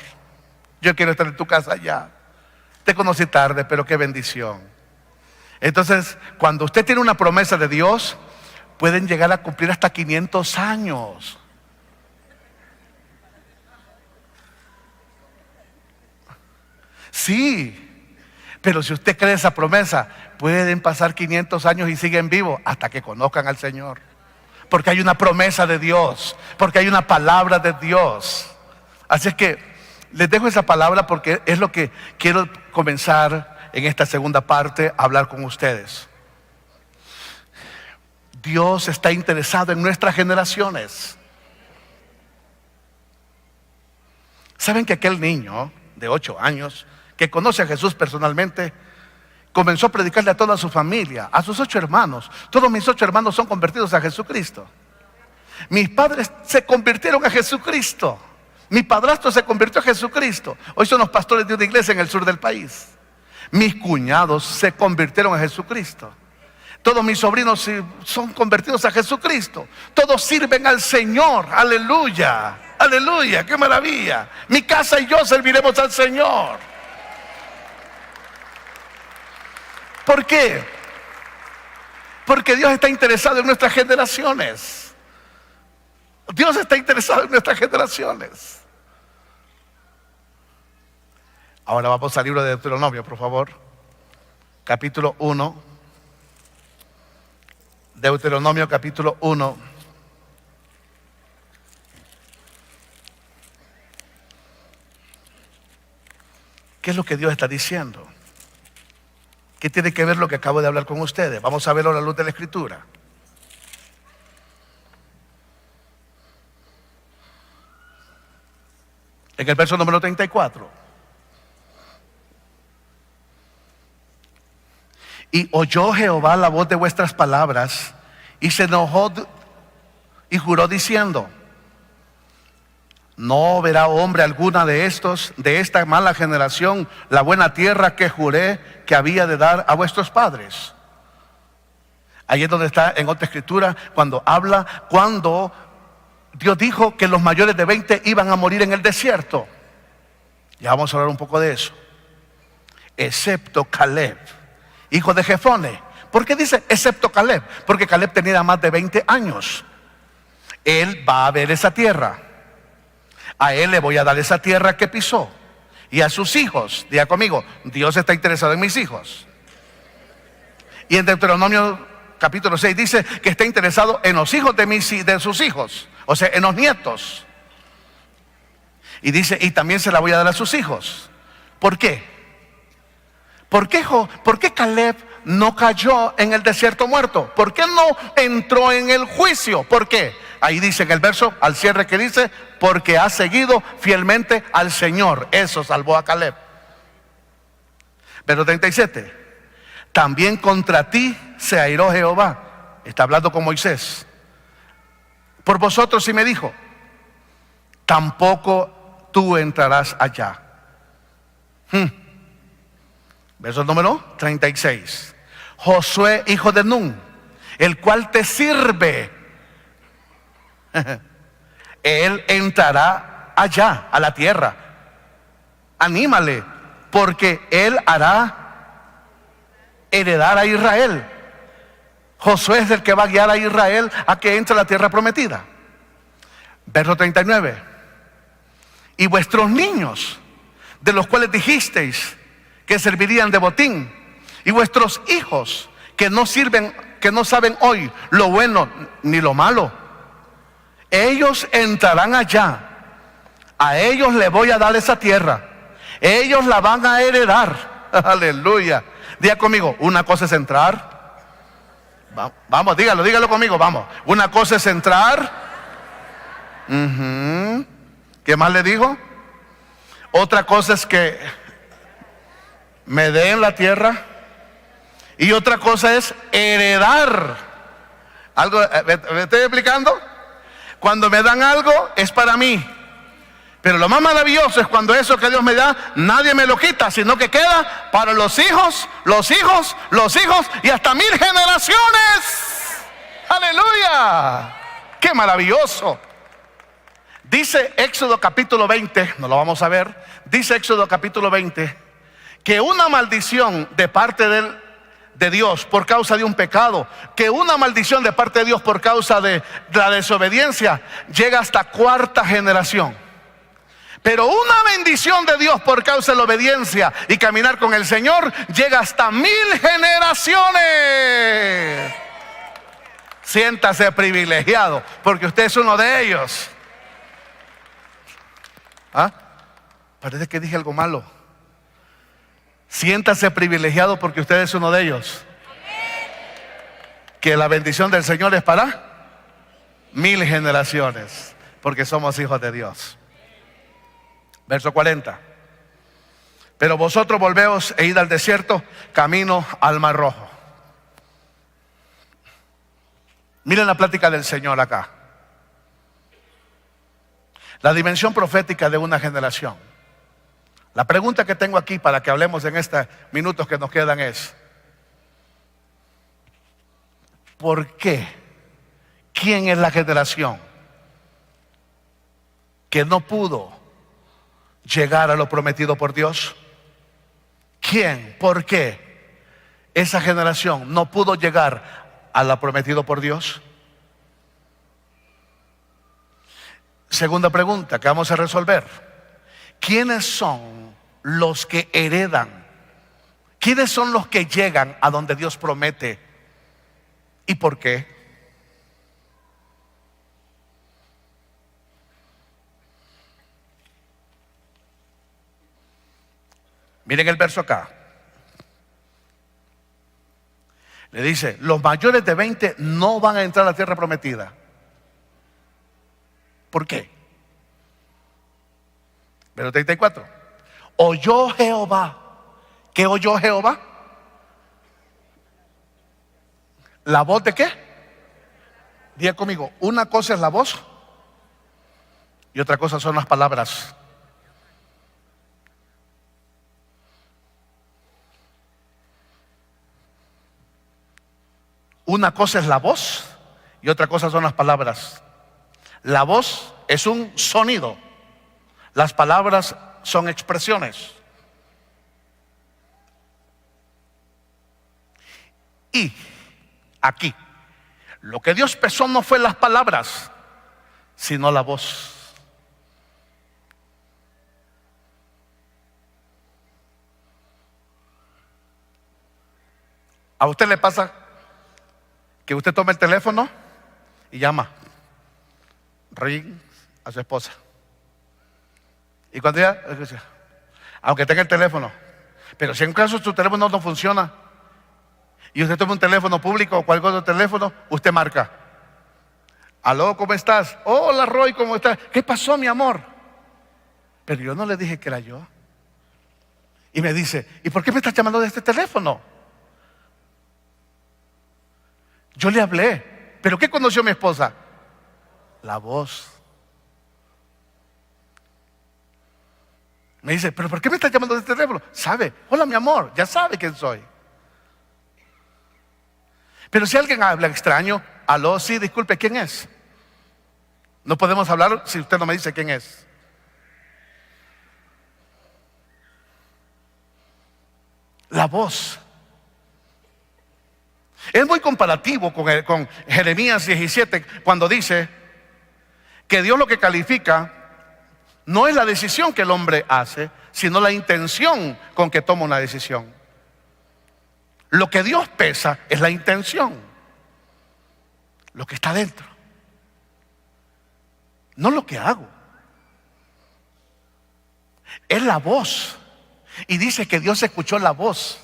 Yo quiero estar en tu casa ya. Te conocí tarde, pero qué bendición. Entonces, cuando usted tiene una promesa de Dios, pueden llegar a cumplir hasta 500 años. Sí, pero si usted cree esa promesa, pueden pasar 500 años y siguen vivos hasta que conozcan al Señor. Porque hay una promesa de Dios, porque hay una palabra de Dios. Así es que les dejo esa palabra porque es lo que quiero comenzar en esta segunda parte a hablar con ustedes. Dios está interesado en nuestras generaciones. ¿Saben que aquel niño de 8 años que conoce a Jesús personalmente comenzó a predicarle a toda su familia, a sus 8 hermanos? Todos mis 8 hermanos son convertidos a Jesucristo. Mis padres se convirtieron a Jesucristo. Mi padrastro se convirtió a Jesucristo. Hoy son los pastores de una iglesia en el sur del país. Mis cuñados se convirtieron a Jesucristo. Todos mis sobrinos son convertidos a Jesucristo. Todos sirven al Señor. Aleluya, aleluya, qué maravilla. Mi casa y yo serviremos al Señor. ¿Por qué? Porque Dios está interesado en nuestras generaciones. Dios está interesado en nuestras generaciones. Ahora vamos al libro de Deuteronomio, por favor. Capítulo 1. Deuteronomio capítulo 1. ¿Qué es lo que Dios está diciendo? ¿Qué tiene que ver lo que acabo de hablar con ustedes? Vamos a verlo a la luz de la Escritura. En el verso número 34. Y oyó Jehová la voz de vuestras palabras, y se enojó y juró diciendo: no verá hombre alguna de esta mala generación la buena tierra que juré que había de dar a vuestros padres. Ahí es donde está en otra escritura, cuando Dios dijo que los mayores de 20 iban a morir en el desierto. Ya vamos a hablar un poco de eso. Excepto Caleb, hijo de Jefone. ¿Por qué dice excepto Caleb? Porque Caleb tenía más de 20 años. Él va a ver esa tierra. A él le voy a dar esa tierra que pisó. Y a sus hijos, diga conmigo, Dios está interesado en mis hijos. Y en Deuteronomio capítulo 6 dice que está interesado en los hijos de sus hijos. O sea, en los nietos. Y dice, y también se la voy a dar a sus hijos. ¿Por qué? ¿Por qué Caleb no cayó en el desierto muerto? ¿Por qué no entró en el juicio? ¿Por qué? Ahí dice en el verso, al cierre, que dice: porque ha seguido fielmente al Señor. Eso salvó a Caleb. Verso 37. También contra ti se airó Jehová. Está hablando con Moisés. Por vosotros, y me dijo: tampoco tú entrarás allá. Verso número 36. Josué, hijo de Nun, el cual te sirve, él entrará allá a la tierra. Anímale, porque él hará heredar a Israel. Josué es el que va a guiar a Israel a que entre a la tierra prometida. Verso 39. Y vuestros niños, de los cuales dijisteis que servirían de botín, y vuestros hijos que no saben hoy lo bueno ni lo malo, ellos entrarán allá A ellos les voy a dar esa tierra. Ellos la van a heredar. Aleluya. Diga conmigo, una cosa es entrar. Vamos, dígalo conmigo, vamos. Una cosa es entrar. ¿Qué más le digo? Otra cosa es que me den la tierra. Y otra cosa es heredar. ¿Algo? ¿Me estoy explicando? Cuando me dan algo es para mí. Pero lo más maravilloso es cuando eso que Dios me da, nadie me lo quita, sino que queda para los hijos, los hijos, los hijos y hasta 1000 generaciones. ¡Aleluya! ¡Qué maravilloso! Dice Éxodo capítulo 20, no lo vamos a ver, dice Éxodo capítulo 20, que una maldición de parte de Dios por causa de un pecado, que una maldición de parte de Dios por causa de la desobediencia llega hasta 4ª generación. Pero una bendición de Dios por causa de la obediencia y caminar con el Señor llega hasta 1000 generaciones. Siéntase privilegiado porque usted es uno de ellos. ¿Ah? Parece que dije algo malo. Siéntase privilegiado porque usted es uno de ellos. Que la bendición del Señor es para 1000 generaciones, porque somos hijos de Dios. Verso 40. Pero vosotros volveos e id al desierto, camino al Mar Rojo. Miren la plática del Señor acá. La dimensión profética de una generación. La pregunta que tengo aquí para que hablemos en estos minutos que nos quedan es: ¿por qué? ¿Quién es la generación que no pudo llegar a lo prometido por Dios? ¿Quién? ¿Por qué esa generación no pudo llegar a lo prometido por Dios? Segunda pregunta que vamos a resolver: ¿quiénes son los que heredan? ¿Quiénes son los que llegan a donde Dios promete? ¿Y por qué? Miren el verso acá. Le dice: los mayores de 20 no van a entrar a la tierra prometida. ¿Por qué? Verso 34. Oyó Jehová. ¿Qué oyó Jehová? ¿La voz de qué? Diga conmigo, una cosa es la voz y otra cosa son las palabras. Una cosa es la voz y otra cosa son las palabras. La voz es un sonido. Las palabras son expresiones. Y aquí, lo que Dios pesó no fue las palabras, sino la voz. ¿A usted le pasa que usted toma el teléfono y llama ring a su esposa? Y cuando ella, aunque tenga el teléfono, pero si en caso su teléfono no funciona y usted toma un teléfono público o cualquier otro teléfono, usted marca: aló, ¿cómo estás? Hola, Roy, ¿cómo estás? ¿Qué pasó, mi amor? Pero yo no le dije que era yo. Y me dice: ¿y por qué me estás llamando de este teléfono? Yo le hablé. ¿Pero qué conoció mi esposa? La voz. Me dice: ¿pero por qué me estás llamando de este teléfono? Sabe, hola mi amor, ya sabe quién soy. Pero si alguien habla extraño, aló, sí, disculpe, ¿quién es? No podemos hablar si usted no me dice quién es. La voz. Es muy comparativo con Jeremías 17, cuando dice que Dios lo que califica no es la decisión que el hombre hace, sino la intención con que toma una decisión. Lo que Dios pesa es la intención, lo que está dentro, no lo que hago. Es la voz. Y dice que Dios escuchó la voz.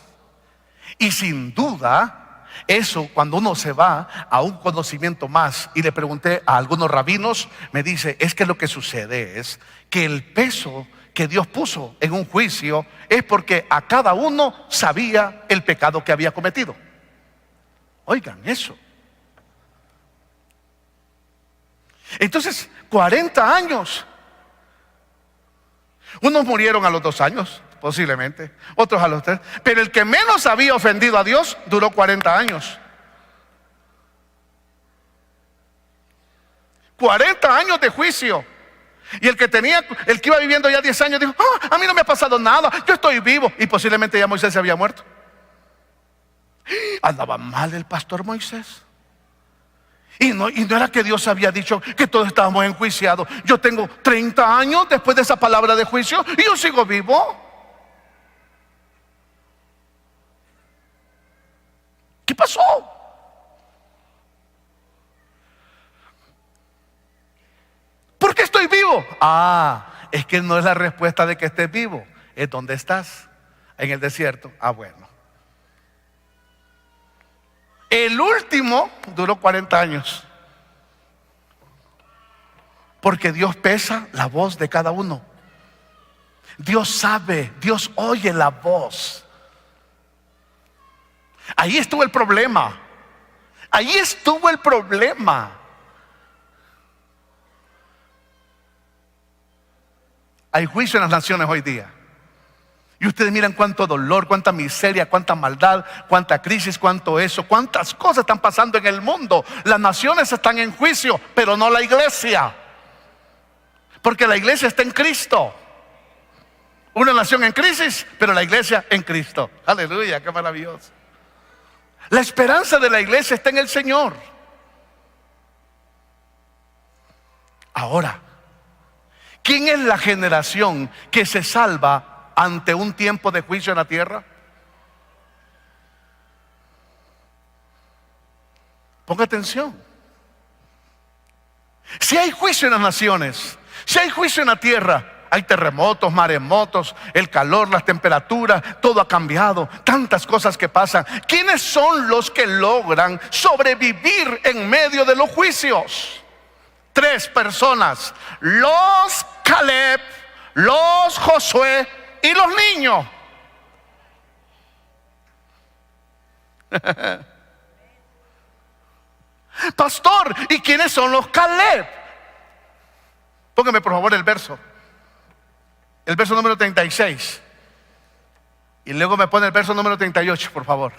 Y sin duda, eso cuando uno se va a un conocimiento más, y le pregunté a algunos rabinos, me dice, es que lo que sucede es que el peso que Dios puso en un juicio es porque a cada uno sabía el pecado que había cometido. Oigan eso. Entonces, 40 años. Unos murieron a los 2 años, posiblemente, otros a los 3. Pero el que menos había ofendido a Dios duró 40 años. 40 años de juicio. Y el que iba viviendo ya 10 años dijo, a mí no me ha pasado nada, yo estoy vivo. Y posiblemente ya Moisés se había muerto. Andaba mal el pastor Moisés. Y no era que Dios había dicho que todos estábamos enjuiciados. Yo tengo 30 años después de esa palabra de juicio y yo sigo vivo. ¿Qué pasó? ¿Por qué estoy vivo? Es que no es la respuesta de que estés vivo, es donde estás, en el desierto. Bueno. El último duró 40 años. Porque Dios pesa la voz de cada uno. Dios sabe, Dios oye la voz. Ahí estuvo el problema. Ahí estuvo el problema. Hay juicio en las naciones hoy día. Y ustedes miran cuánto dolor, cuánta miseria, cuánta maldad, cuánta crisis, cuánto eso, cuántas cosas están pasando en el mundo. Las naciones están en juicio, pero no la iglesia. Porque la iglesia está en Cristo. Una nación en crisis, pero la iglesia en Cristo. Aleluya, qué maravilloso. La esperanza de la iglesia está en el Señor. Ahora, ¿quién es la generación que se salva ante un tiempo de juicio en la tierra? Ponga atención. Si hay juicio en las naciones, si hay juicio en la tierra, hay terremotos, maremotos, el calor, las temperaturas, todo ha cambiado, tantas cosas que pasan. ¿Quiénes son los que logran sobrevivir en medio de los juicios? 3 personas: los Caleb, los Josué y los niños. Pastor, ¿y quiénes son los Caleb? Póngame por favor el verso número 36. Y luego me pone el verso número 38, por favor.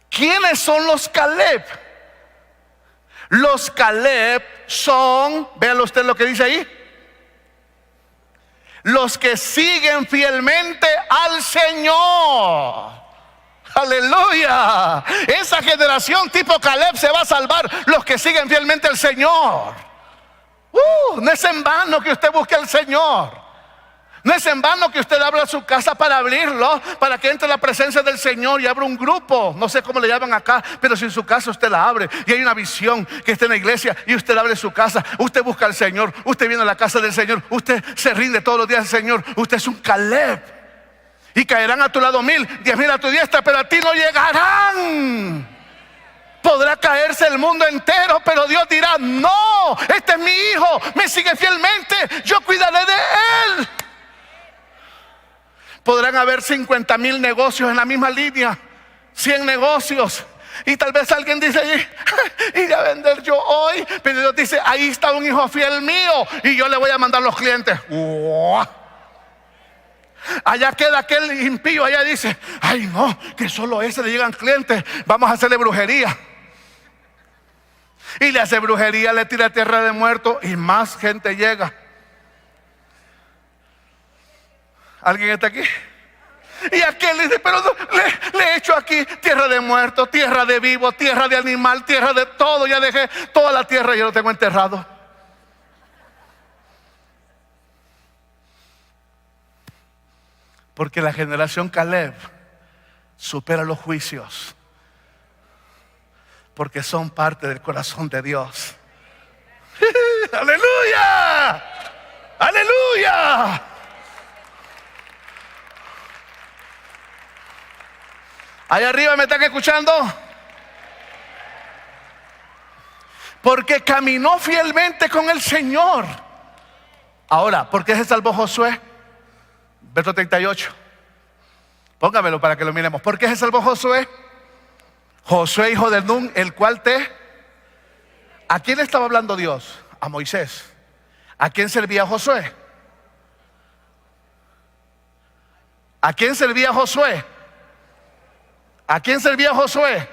¿Quiénes son los Caleb? Los Caleb son, véalo usted lo que dice ahí, los que siguen fielmente al Señor. Aleluya. Esa generación tipo Caleb se va a salvar, los que siguen fielmente al Señor. No es en vano que usted busque al Señor. No es en vano que usted abra su casa para abrirlo, para que entre la presencia del Señor y abra un grupo. No sé cómo le llaman acá, pero si en su casa usted la abre y hay una visión que está en la iglesia y usted abre su casa, usted busca al Señor, usted viene a la casa del Señor, usted se rinde todos los días al Señor. Usted es un Caleb. Y caerán a tu lado 1000, 10,000 a tu diestra, pero a ti no llegarán. Podrá caerse el mundo entero, pero Dios dirá: no, este es mi hijo, me sigue fielmente, yo cuidaré de él. Podrán haber 50,000 negocios en la misma línea, 100 negocios, y tal vez alguien dice: iré a vender yo hoy, pero Dios dice: ahí está un hijo fiel mío y yo le voy a mandar los clientes. Allá queda aquel impío, allá dice: ay no, que solo ese le llegan clientes, vamos a hacerle brujería. Y le hace brujería, le tira tierra de muerto y más gente llega. ¿Alguien está aquí? Y aquel dice: pero no, le he hecho aquí tierra de muerto, tierra de vivo, tierra de animal, tierra de todo. Ya dejé toda la tierra y yo lo tengo enterrado. Porque la generación Caleb supera los juicios, porque son parte del corazón de Dios. ¡Aleluya! ¡Aleluya! Allá arriba me están escuchando. Porque caminó fielmente con el Señor. Ahora, ¿por qué se salvó Josué? Verso 38. Póngamelo para que lo miremos. ¿Por qué se salvó Josué? Josué, hijo de Nun, el cual ¿A quién estaba hablando Dios? A Moisés. ¿A quién servía Josué? ¿A quién servía Josué? ¿A quién servía Josué?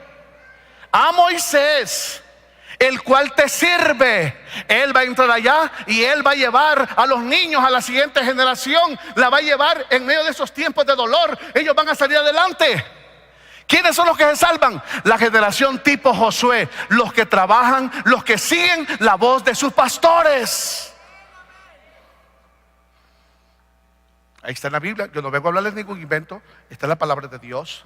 A Moisés, el cual te sirve. Él va a entrar allá y él va a llevar a los niños a la siguiente generación. La va a llevar en medio de esos tiempos de dolor. Ellos van a salir adelante. ¿Quiénes son los que se salvan? La generación tipo Josué, los que trabajan, los que siguen la voz de sus pastores. Ahí está en la Biblia. Yo no vengo a hablarles ningún invento. Está en la palabra de Dios.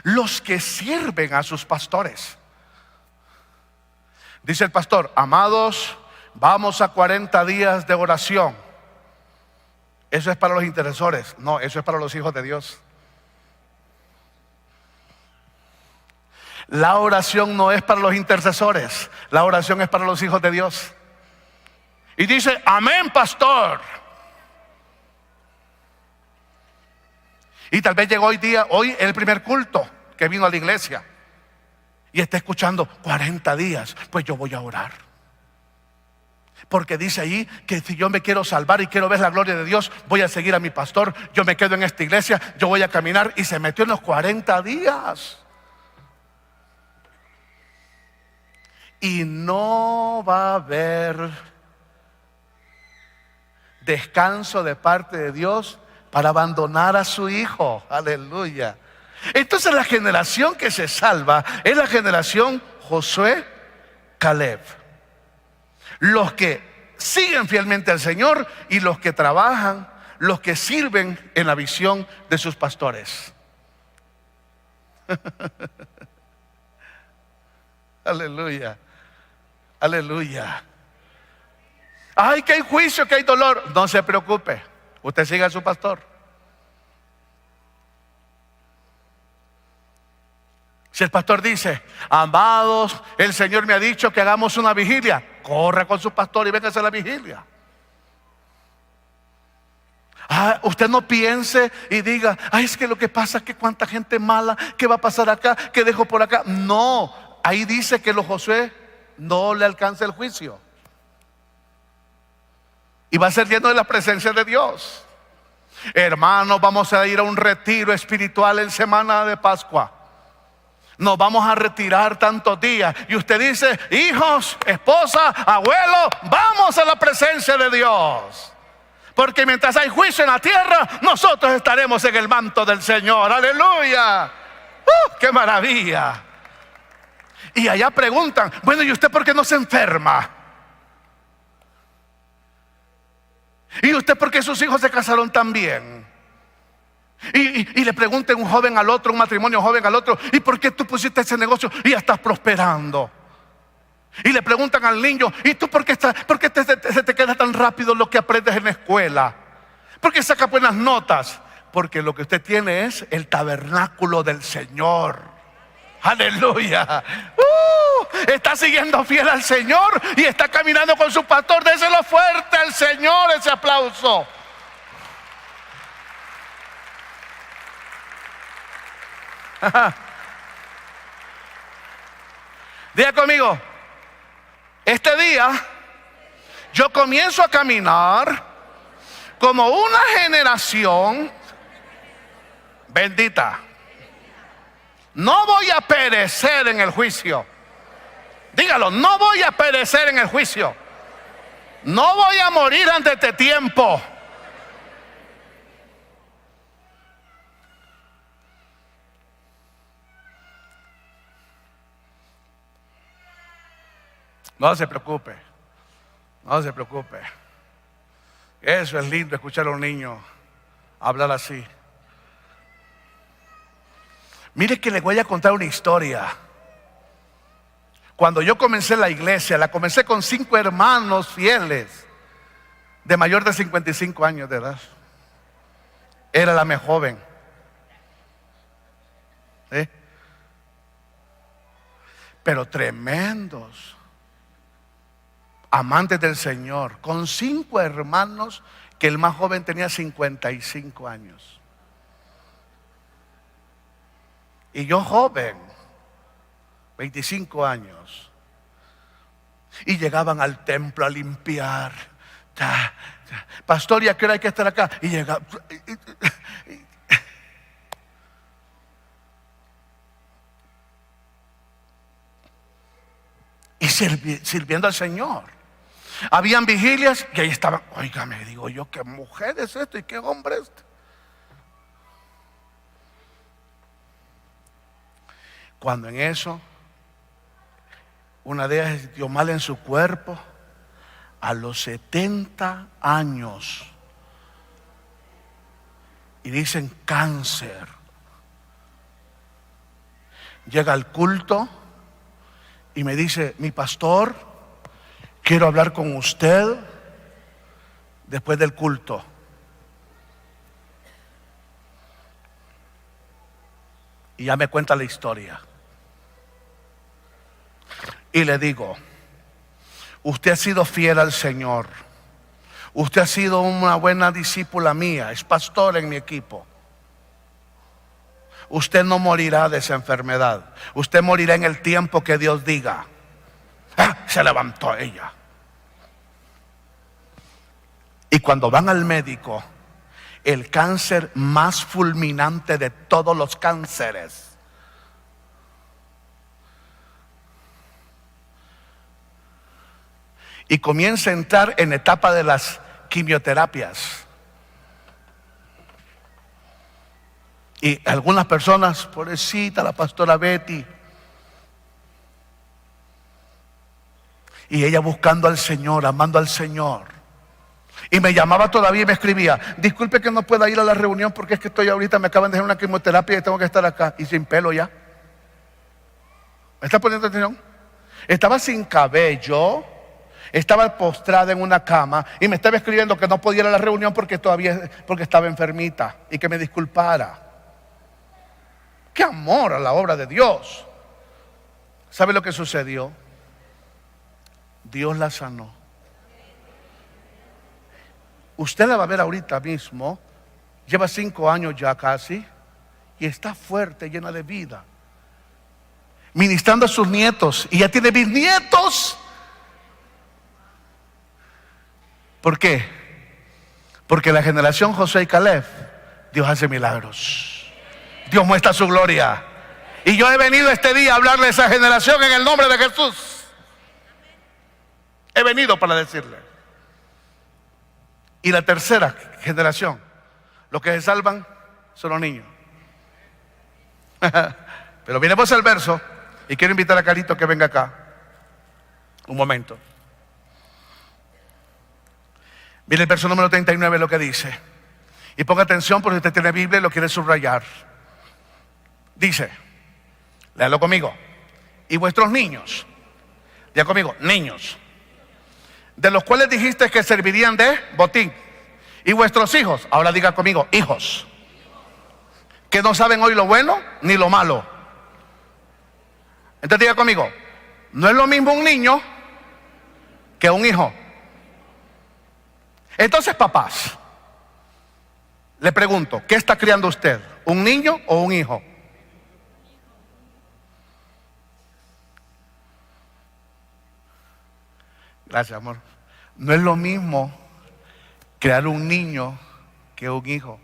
Los que sirven a sus pastores. Dice el pastor: amados, vamos a 40 días de oración. Eso es para los intercesores. No, eso es para los hijos de Dios. La oración no es para los intercesores. La oración es para los hijos de Dios. Y dice: amén, pastor. Y tal vez llegó hoy el primer culto que vino a la iglesia y está escuchando 40 días. Pues yo voy a orar. Porque dice ahí que si yo me quiero salvar y quiero ver la gloria de Dios, voy a seguir a mi pastor. Yo me quedo en esta iglesia, yo voy a caminar. Y se metió en los 40 días. Y no va a haber descanso de parte de Dios para abandonar a su hijo. Aleluya. Entonces la generación que se salva es la generación Josué, Caleb. Los que siguen fielmente al Señor y los que trabajan, los que sirven en la visión de sus pastores. Aleluya. Aleluya. Ay, que hay juicio, que hay dolor. No se preocupe. Usted siga a su pastor. Si el pastor dice: amados, el Señor me ha dicho que hagamos una vigilia, corra con su pastor y véngase a la vigilia. Usted no piense y diga: ay, es que lo que pasa es que cuánta gente mala, ¿qué va a pasar acá? ¿Qué dejo por acá? No, ahí dice que los Josué no le alcanza el juicio. Y va a ser lleno de la presencia de Dios. Hermanos, vamos a ir a un retiro espiritual en semana de Pascua. Nos vamos a retirar tantos días. Y usted dice: hijos, esposa, abuelo, vamos a la presencia de Dios. Porque mientras hay juicio en la tierra, nosotros estaremos en el manto del Señor. Aleluya. ¡Qué maravilla! Y allá preguntan: bueno, ¿y usted por qué no se enferma? ¿Y usted por qué sus hijos se casaron tan bien? Y le preguntan un joven al otro, un matrimonio joven al otro: ¿y por qué tú pusiste ese negocio y ya estás prosperando? Y le preguntan al niño: ¿y tú por qué se te queda tan rápido lo que aprendes en la escuela? ¿Por qué sacas buenas notas? Porque lo que usted tiene es el tabernáculo del Señor. Aleluya. Está siguiendo fiel al Señor y está caminando con su pastor. Déselo fuerte al Señor ese aplauso. Diga conmigo: este día yo comienzo a caminar como una generación bendita. No voy a perecer en el juicio. Dígalo: no voy a perecer en el juicio. No voy a morir antes de tiempo. No se preocupe. No se preocupe. Eso es lindo, escuchar a un niño hablar así. Mire que les voy a contar una historia. Cuando yo comencé la iglesia, la comencé con 5 hermanos fieles de mayor de 55 años de edad. Era la más joven. Pero tremendos, amantes del Señor, con 5 hermanos, que el más joven tenía 55 años. Y yo joven, 25 años. Y llegaban al templo a limpiar. Pastor, ¿y a qué hora hay que estar acá? Y llegaba. Y sirviendo al Señor. Habían vigilias y ahí estaban. Oiga, me digo yo, ¿qué mujer es esto y qué hombre es este? Cuando en eso, una de ellas dio mal en su cuerpo a los 70 años. Y dicen cáncer. Llega al culto y me dice: mi pastor, quiero hablar con usted después del culto. Y ya me cuenta la historia. Y le digo: usted ha sido fiel al Señor. Usted ha sido una buena discípula mía. Es pastor en mi equipo. Usted no morirá de esa enfermedad. Usted morirá en el tiempo que Dios diga. Se levantó ella. Y cuando van al médico, el cáncer más fulminante de todos los cánceres, y comienza a entrar en etapa de las quimioterapias. Y algunas personas, pobrecita la pastora Betty, y ella buscando al Señor, amando al Señor. Y me llamaba todavía y me escribía: disculpe que no pueda ir a la reunión porque es que estoy ahorita, me acaban de hacer una quimioterapia y tengo que estar acá. Y sin pelo ya. ¿Me está poniendo atención? Estaba sin cabello. Estaba postrada en una cama y me estaba escribiendo que no podía ir a la reunión porque estaba enfermita y que me disculpara. ¡Qué amor a la obra de Dios! ¿Sabe lo que sucedió? Dios la sanó. Usted la va a ver ahorita mismo. Lleva 5 años ya casi y está fuerte, llena de vida, ministrando a sus nietos, y ya tiene bisnietos. ¿Por qué? Porque la generación Josué y Caleb, Dios hace milagros. Dios muestra su gloria. Y yo he venido este día a hablarle a esa generación en el nombre de Jesús. He venido para decirle. Y la tercera generación, los que se salvan son los niños. Pero miremos el verso y quiero invitar a Carito que venga acá un momento. Mire el verso número 39 lo que dice. Y ponga atención porque usted tiene Biblia y lo quiere subrayar. Dice, léalo conmigo: y vuestros niños, ya conmigo, niños, de los cuales dijiste que servirían de botín, y vuestros hijos, ahora diga conmigo, hijos, que no saben hoy lo bueno ni lo malo. Entonces diga conmigo: no es lo mismo un niño que un hijo. Entonces, papás, le pregunto, ¿qué está criando usted? ¿Un niño o un hijo? Gracias, amor. No es lo mismo crear un niño que un hijo.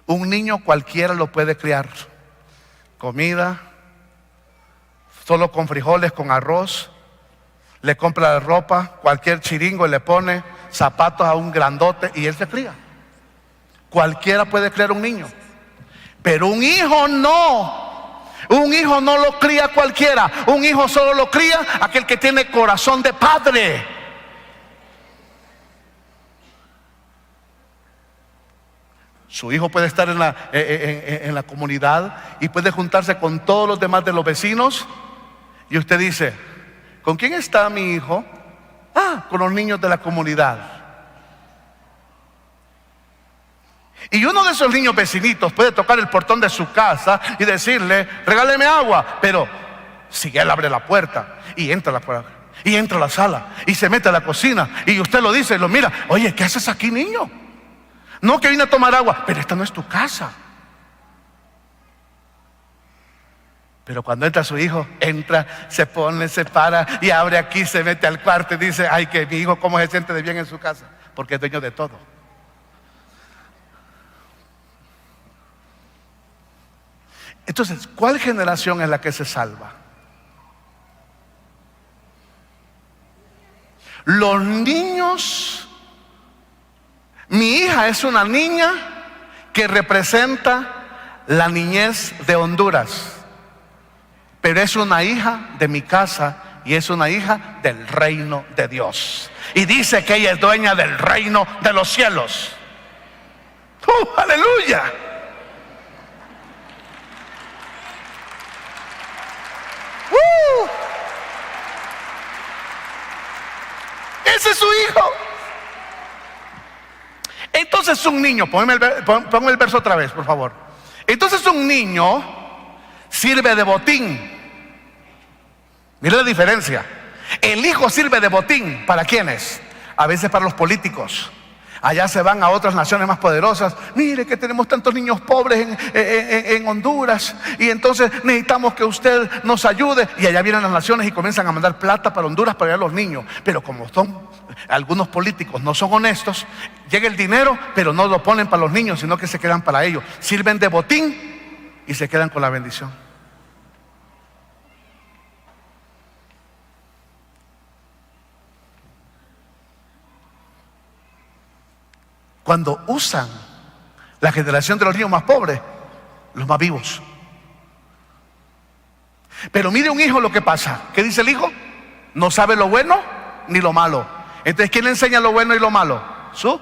Un niño cualquiera lo puede criar. Comida, solo con frijoles, con arroz. Le compra la ropa, cualquier chiringo, y le pone zapatos a un grandote y él se cría. Cualquiera puede criar un niño. Pero un hijo no. Un hijo no lo cría cualquiera. Un hijo solo lo cría aquel que tiene corazón de padre. Su hijo puede estar en la comunidad y puede juntarse con todos los demás de los vecinos. Y usted dice: ¿con quién está mi hijo? Con los niños de la comunidad. Y uno de esos niños vecinitos puede tocar el portón de su casa y decirle, regáleme agua. Pero si él abre la puerta y entra a la puerta, y entra a la sala y se mete a la cocina y usted lo dice y lo mira, oye, ¿qué haces aquí, niño? No, que vine a tomar agua. Pero esta no es tu casa. Pero cuando entra su hijo, entra, se pone, se para y abre aquí, se mete al cuarto y dice, ay, que mi hijo cómo se siente de bien en su casa, porque es dueño de todo. Entonces, ¿cuál generación es la que se salva? Los niños. Mi hija es una niña que representa la niñez de Honduras, pero es una hija de mi casa y es una hija del reino de Dios. Y dice que ella es dueña del reino de los cielos. ¡Aleluya! Ese es su hijo. Entonces un niño, ponme el verso otra vez, por favor. Entonces un niño sirve de botín. Mira la diferencia. El hijo sirve de botín. ¿Para quiénes? A veces para los políticos. Allá se van a otras naciones más poderosas. Mire que tenemos tantos niños pobres en Honduras y entonces necesitamos que usted nos ayude. Y allá vienen las naciones y comienzan a mandar plata para Honduras para ayudar a los niños. Pero como algunos políticos no son honestos, llega el dinero pero no lo ponen para los niños, sino que se quedan para ellos. Sirven de botín y se quedan con la bendición. Cuando usan la generación de los niños más pobres, los más vivos. Pero mire un hijo lo que pasa. ¿Qué dice el hijo? No sabe lo bueno ni lo malo. Entonces, ¿quién le enseña lo bueno y lo malo? Su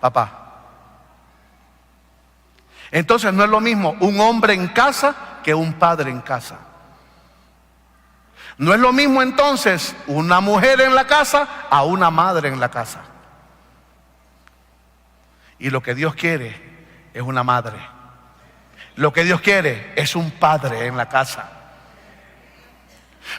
papá. Entonces no es lo mismo un hombre en casa que un padre en casa. No es lo mismo entonces una mujer en la casa a una madre en la casa. Y lo que Dios quiere es una madre. Lo que Dios quiere es un padre en la casa.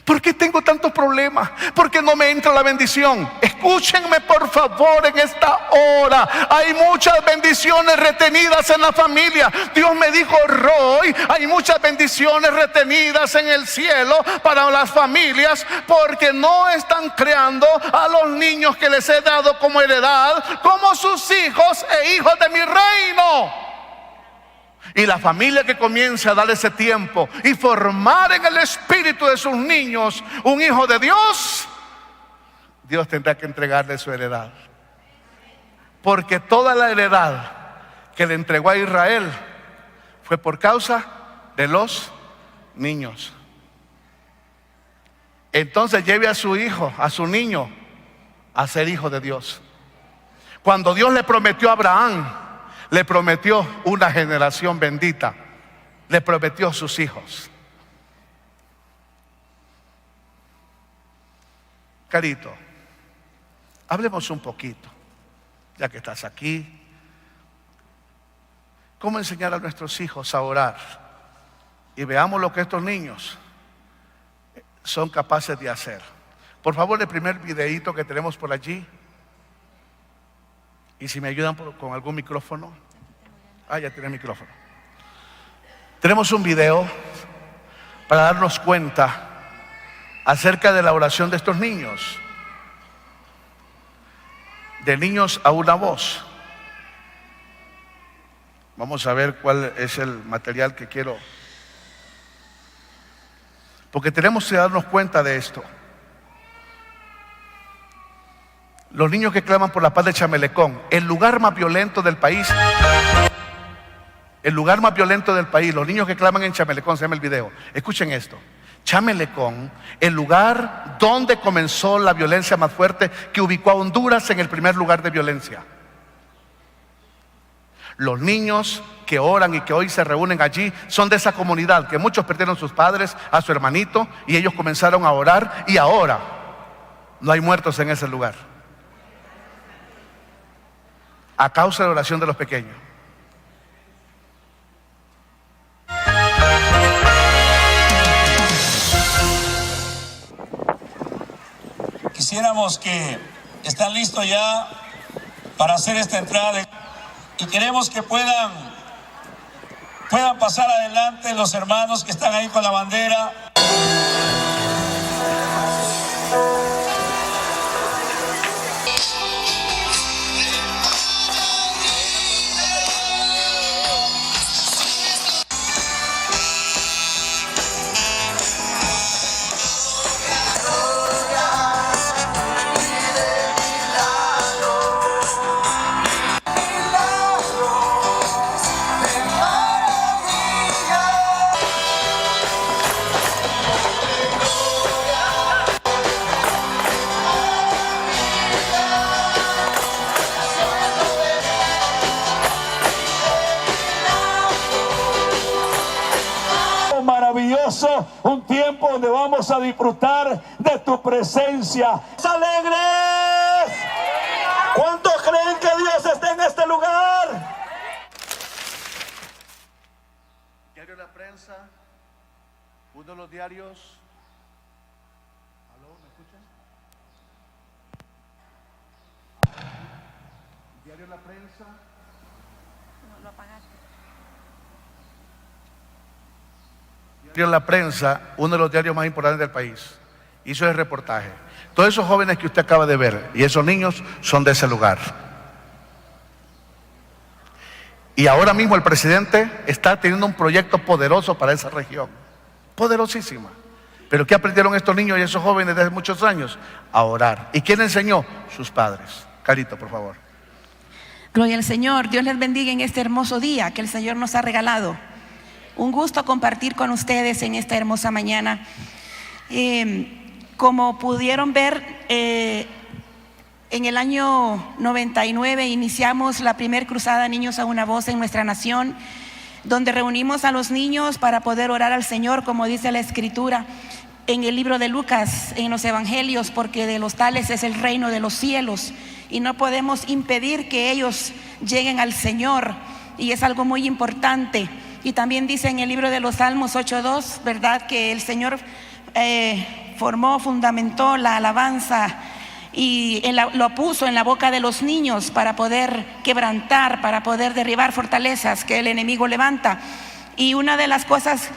¿Por qué tengo tantos problemas? ¿Por qué no me entra la bendición? Escúchenme por favor en esta hora. Hay muchas bendiciones retenidas en la familia. Dios me dijo, Roy, hay muchas bendiciones retenidas en el cielo para las familias, porque no están creando a los niños que les he dado como heredad como sus hijos e hijos de mi reino. Y la familia que comience a dar ese tiempo y formar en el espíritu de sus niños un hijo de Dios, Dios tendrá que entregarle su heredad. Porque toda la heredad que le entregó a Israel fue por causa de los niños. Entonces lleve a su hijo, a su niño, a ser hijo de Dios. Cuando Dios le prometió a Abraham, le prometió una generación bendita. Le prometió sus hijos. Carito, hablemos un poquito, ya que estás aquí. ¿Cómo enseñar a nuestros hijos a orar? Y veamos lo que estos niños son capaces de hacer. Por favor, el primer videíto que tenemos por allí. Y si me ayudan con algún micrófono. Ya tiene el micrófono. Tenemos un video para darnos cuenta acerca de la oración de estos niños. De niños a una voz. Vamos a ver cuál es el material que quiero. Porque tenemos que darnos cuenta de esto. Los niños que claman por la paz de Chamelecón, el lugar más violento del país. El lugar más violento del país, los niños que claman en Chamelecón, se llama el video. Escuchen esto. Chamelecón, el lugar donde comenzó la violencia más fuerte, que ubicó a Honduras en el primer lugar de violencia. Los niños que oran y que hoy se reúnen allí son de esa comunidad, que muchos perdieron sus padres, a su hermanito, y ellos comenzaron a orar, y ahora no hay muertos en ese lugar. A causa de la oración de los pequeños. Quisiéramos que están listos ya para hacer esta entrada y queremos que puedan pasar adelante los hermanos que están ahí con la bandera. Un tiempo donde vamos a disfrutar de tu presencia. ¡Alegres! ¿Cuántos creen que Dios está en este lugar? Diario La Prensa, uno de los diarios. ¿Aló? ¿Me escuchan? Diario La Prensa. Lo apagaste. Diario La Prensa, uno de los diarios más importantes del país, hizo el reportaje. Todos esos jóvenes que usted acaba de ver y esos niños son de ese lugar. Y ahora mismo el presidente está teniendo un proyecto poderoso para esa región, poderosísima. Pero ¿qué aprendieron estos niños y esos jóvenes desde muchos años? A orar. ¿Y quién enseñó? Sus padres. Carito, por favor. Gloria al Señor. Dios les bendiga en este hermoso día que el Señor nos ha regalado. Un gusto compartir con ustedes en esta hermosa mañana. Como pudieron ver, en el año 99 iniciamos la primer cruzada Niños a una Voz en nuestra nación, donde reunimos a los niños para poder orar al Señor, como dice la Escritura en el libro de Lucas, en los Evangelios, porque de los tales es el reino de los cielos y no podemos impedir que ellos lleguen al Señor, y es algo muy importante. Y también dice en el libro de los Salmos 8:2, ¿verdad?, que el Señor fundamentó la alabanza y lo puso en la boca de los niños para poder quebrantar, para poder derribar fortalezas que el enemigo levanta. Y una de las cosas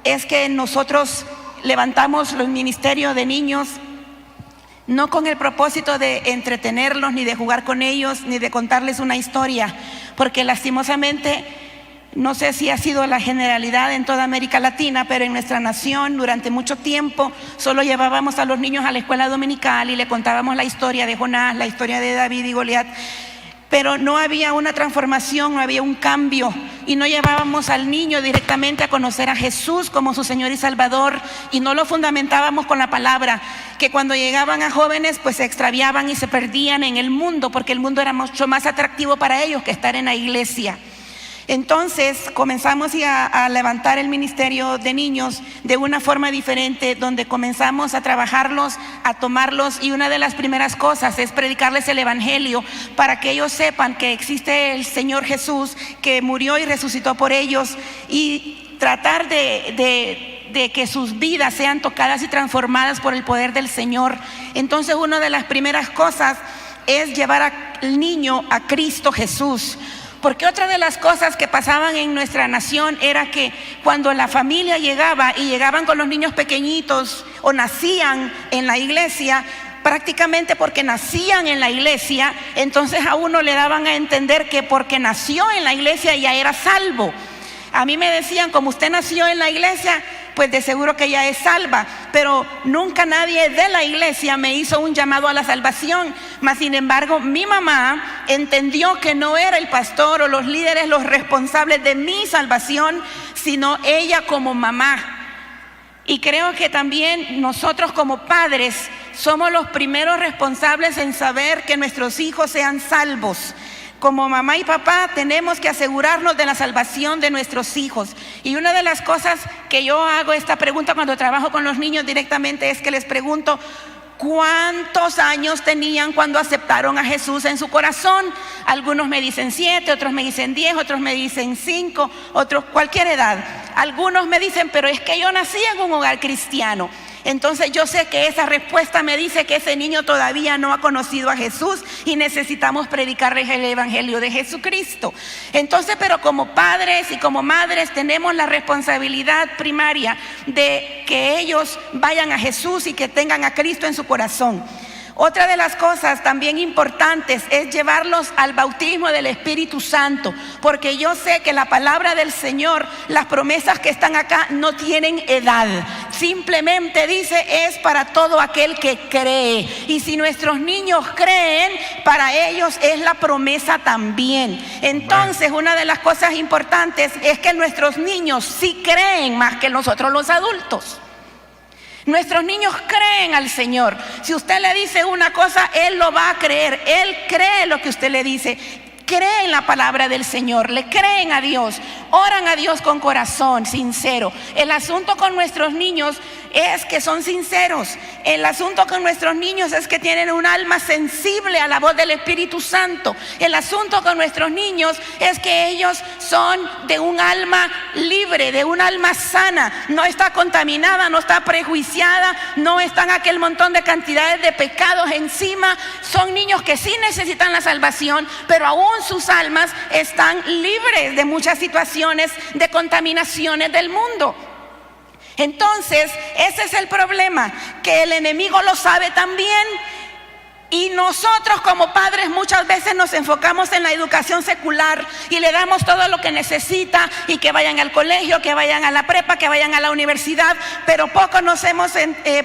es que nosotros levantamos los ministerios de niños no con el propósito de entretenerlos, ni de jugar con ellos, ni de contarles una historia, porque lastimosamente, no sé si ha sido la generalidad en toda América Latina, pero en nuestra nación durante mucho tiempo solo llevábamos a los niños a la escuela dominical y le contábamos la historia de Jonás, la historia de David y Goliat, pero no había una transformación, no había un cambio, y no llevábamos al niño directamente a conocer a Jesús como su Señor y Salvador, y no lo fundamentábamos con la palabra, que cuando llegaban a jóvenes pues se extraviaban y se perdían en el mundo, porque el mundo era mucho más atractivo para ellos que estar en la iglesia. Entonces comenzamos a levantar el ministerio de niños de una forma diferente, donde comenzamos a trabajarlos, a tomarlos, y una de las primeras cosas es predicarles el evangelio para que ellos sepan que existe el Señor Jesús, que murió y resucitó por ellos, y tratar de que sus vidas sean tocadas y transformadas por el poder del Señor. Entonces una de las primeras cosas es llevar al niño a Cristo Jesús. Porque otra de las cosas que pasaban en nuestra nación era que cuando la familia llegaba y llegaban con los niños pequeñitos o nacían en la iglesia, prácticamente porque nacían en la iglesia, entonces a uno le daban a entender que porque nació en la iglesia ya era salvo. A mí me decían, como usted nació en la iglesia, pues de seguro que ya es salva, pero nunca nadie de la iglesia me hizo un llamado a la salvación. Mas sin embargo, mi mamá entendió que no era el pastor o los líderes los responsables de mi salvación, sino ella como mamá. Y creo que también nosotros como padres somos los primeros responsables en saber que nuestros hijos sean salvos. Como mamá y papá tenemos que asegurarnos de la salvación de nuestros hijos. Y una de las cosas que yo hago esta pregunta cuando trabajo con los niños directamente es que les pregunto: ¿cuántos años tenían cuando aceptaron a Jesús en su corazón? Algunos me dicen 7, otros me dicen 10, otros me dicen 5, otros cualquier edad. Algunos me dicen, pero es que yo nací en un hogar cristiano. Entonces yo sé que esa respuesta me dice que ese niño todavía no ha conocido a Jesús y necesitamos predicarles el evangelio de Jesucristo. Entonces, pero como padres y como madres tenemos la responsabilidad primaria de que ellos vayan a Jesús y que tengan a Cristo en su corazón. Otra de las cosas también importantes es llevarlos al bautismo del Espíritu Santo, porque yo sé que la palabra del Señor, las promesas que están acá no tienen edad. Simplemente dice, es para todo aquel que cree. Y si nuestros niños creen, para ellos es la promesa también. Entonces, una de las cosas importantes es que nuestros niños sí creen más que nosotros los adultos. Nuestros niños creen al Señor. Si usted le dice una cosa, Él lo va a creer. Él cree lo que usted le dice. Creen la palabra del Señor, le creen a Dios, oran a Dios con corazón sincero. El asunto con nuestros niños es que son sinceros. El asunto con nuestros niños es que tienen un alma sensible a la voz del Espíritu Santo. El asunto con nuestros niños es que ellos son de un alma libre, de un alma sana. No está contaminada, no está prejuiciada, no están aquel montón de cantidades de pecados encima. Son niños que sí necesitan la salvación, pero aún sus almas están libres de muchas situaciones de contaminaciones del mundo. Entonces, ese es el problema, que el enemigo lo sabe también. Y nosotros como padres muchas veces nos enfocamos en la educación secular y le damos todo lo que necesita, y que vayan al colegio, que vayan a la prepa, que vayan a la universidad, pero poco nos hemos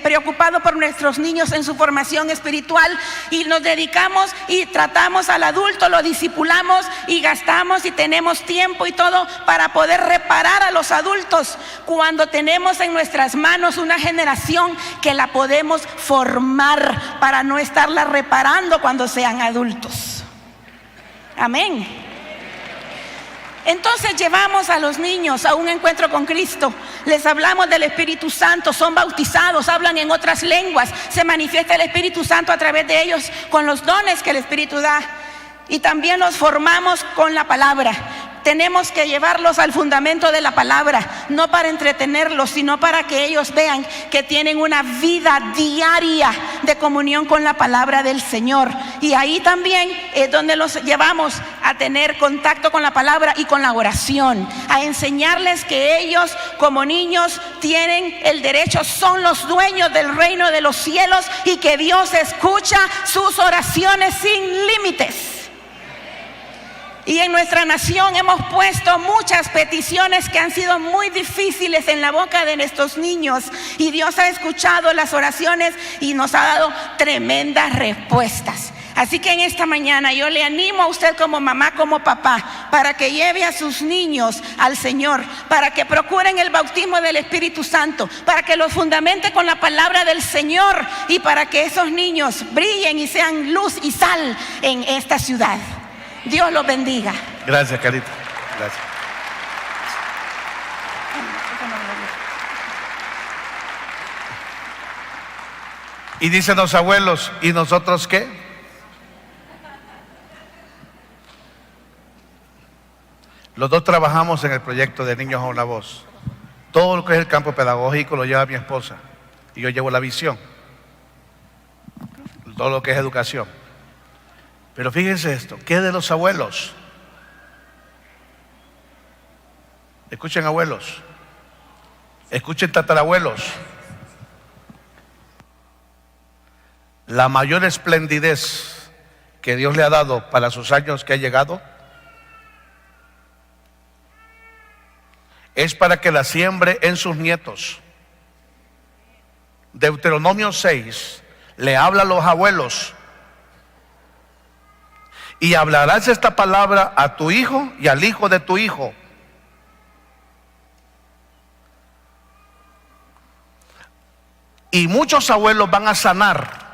preocupado por nuestros niños en su formación espiritual, y nos dedicamos y tratamos al adulto, lo discipulamos y gastamos y tenemos tiempo y todo para poder reparar a los adultos, cuando tenemos en nuestras manos una generación que la podemos formar para no estarla reparando cuando sean adultos. Amén. Entonces llevamos a los niños a un encuentro con Cristo, les hablamos del Espíritu Santo, son bautizados, hablan en otras lenguas, se manifiesta el Espíritu Santo a través de ellos con los dones que el Espíritu da, y también los formamos con la palabra. Tenemos que llevarlos al fundamento de la palabra, no para entretenerlos, sino para que ellos vean que tienen una vida diaria de comunión con la palabra del Señor. Y ahí también es donde los llevamos a tener contacto con la palabra y con la oración, a enseñarles que ellos como niños tienen el derecho, son los dueños del reino de los cielos, y que Dios escucha sus oraciones sin límites. Y en nuestra nación hemos puesto muchas peticiones que han sido muy difíciles en la boca de nuestros niños, y Dios ha escuchado las oraciones y nos ha dado tremendas respuestas. Así que en esta mañana yo le animo a usted como mamá, como papá, para que lleve a sus niños al Señor, para que procuren el bautismo del Espíritu Santo, para que los fundamente con la palabra del Señor, y para que esos niños brillen y sean luz y sal en esta ciudad. Dios los bendiga. Gracias, Carita. Gracias. Y dicen los abuelos, ¿y nosotros qué? Los dos trabajamos en el proyecto de Niños a una Voz. Todo lo que es el campo pedagógico lo lleva mi esposa, y yo llevo la visión. Todo lo que es educación. Pero fíjense esto, ¿qué de los abuelos? Escuchen abuelos, escuchen tatarabuelos. La mayor esplendidez que Dios le ha dado para sus años que ha llegado es para que la siembre en sus nietos. Deuteronomio 6 le habla a los abuelos: y hablarás esta palabra a tu hijo y al hijo de tu hijo. Y muchos abuelos van a sanar.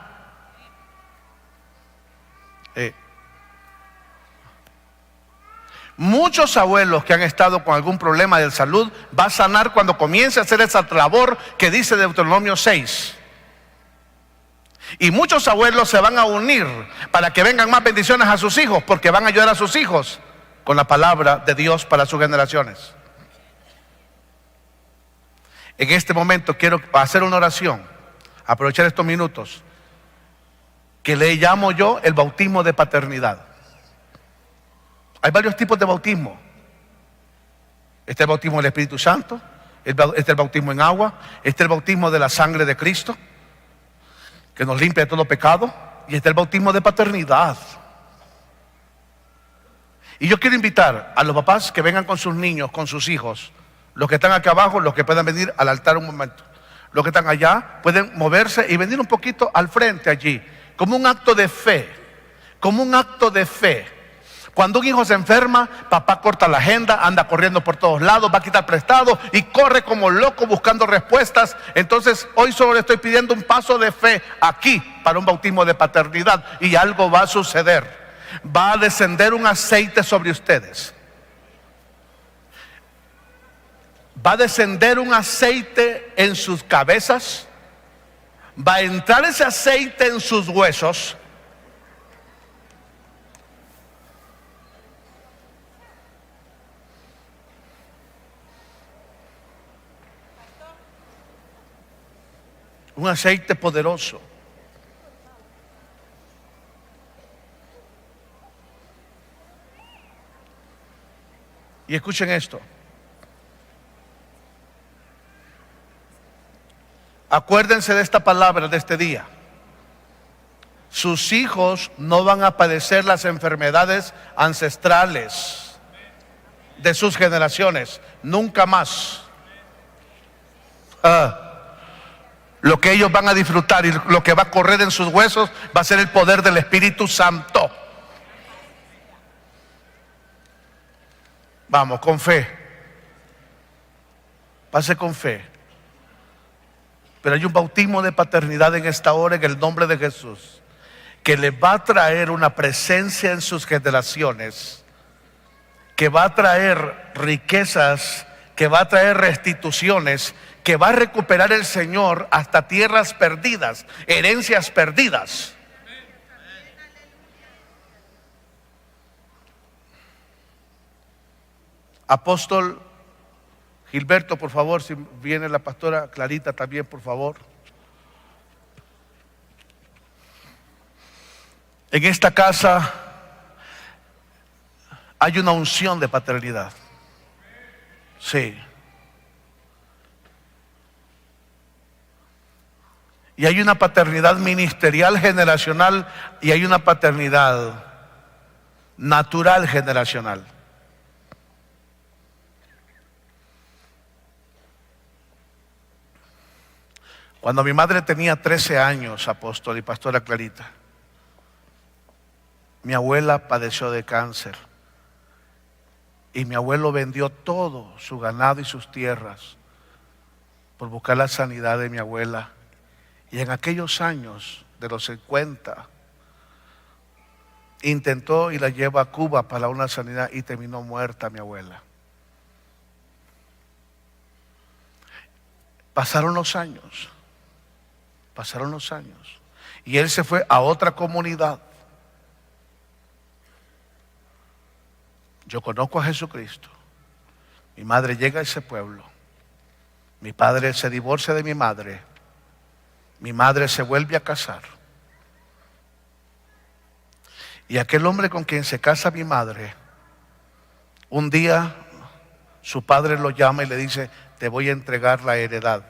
Muchos abuelos que han estado con algún problema de salud va a sanar cuando comience a hacer esa labor que dice Deuteronomio 6. Y muchos abuelos se van a unir para que vengan más bendiciones a sus hijos, porque van a ayudar a sus hijos con la palabra de Dios para sus generaciones. En este momento quiero hacer una oración aprovechar estos minutos, que le llamo yo el bautismo de paternidad. Hay varios tipos de bautismo. Este es el bautismo del Espíritu Santo, este es el bautismo en agua, este es el bautismo de la sangre de Cristo, que nos limpia de todo pecado, y este es el bautismo de paternidad. Y yo quiero invitar a los papás que vengan con sus niños, con sus hijos, los que están aquí abajo, los que puedan venir al altar un momento, los que están allá pueden moverse y venir un poquito al frente allí, como un acto de fe, como un acto de fe. Cuando un hijo se enferma, papá corta la agenda, anda corriendo por todos lados, va a quitar prestado y corre como loco buscando respuestas. Entonces hoy solo le estoy pidiendo un paso de fe aquí para un bautismo de paternidad, y algo va a suceder. Va a descender un aceite sobre ustedes. Va a descender un aceite en sus cabezas. Va a entrar ese aceite en sus huesos. Un aceite poderoso. Y escuchen esto. Acuérdense de esta palabra de este día. Sus hijos no van a padecer las enfermedades ancestrales de sus generaciones. Nunca más. Lo que ellos van a disfrutar y lo que va a correr en sus huesos va a ser el poder del Espíritu Santo. Vamos, con fe. Pase con fe. Pero hay un bautismo de paternidad en esta hora en el nombre de Jesús, que les va a traer una presencia en sus generaciones, que va a traer riquezas, que va a traer restituciones, que va a recuperar el Señor hasta tierras perdidas, herencias perdidas. Apóstol Gilberto, por favor, si viene la pastora Clarita también, por favor. En esta casa hay una unción de paternidad. Sí. Y hay una paternidad ministerial generacional y hay una paternidad natural generacional. Cuando mi madre tenía 13 años, apóstol y pastora Clarita, mi abuela padeció de cáncer. Y mi abuelo vendió todo su ganado y sus tierras por buscar la sanidad de mi abuela. Y en aquellos años de los 50 intentó y la llevó a Cuba para una sanidad y terminó muerta mi abuela. Pasaron los años y él se fue a otra comunidad. Yo conozco a Jesucristo. Mi madre llega a ese pueblo. Mi padre se divorcia de mi madre. Mi madre se vuelve a casar. Y aquel hombre con quien se casa mi madre, un día su padre lo llama y le dice: te voy a entregar la heredad.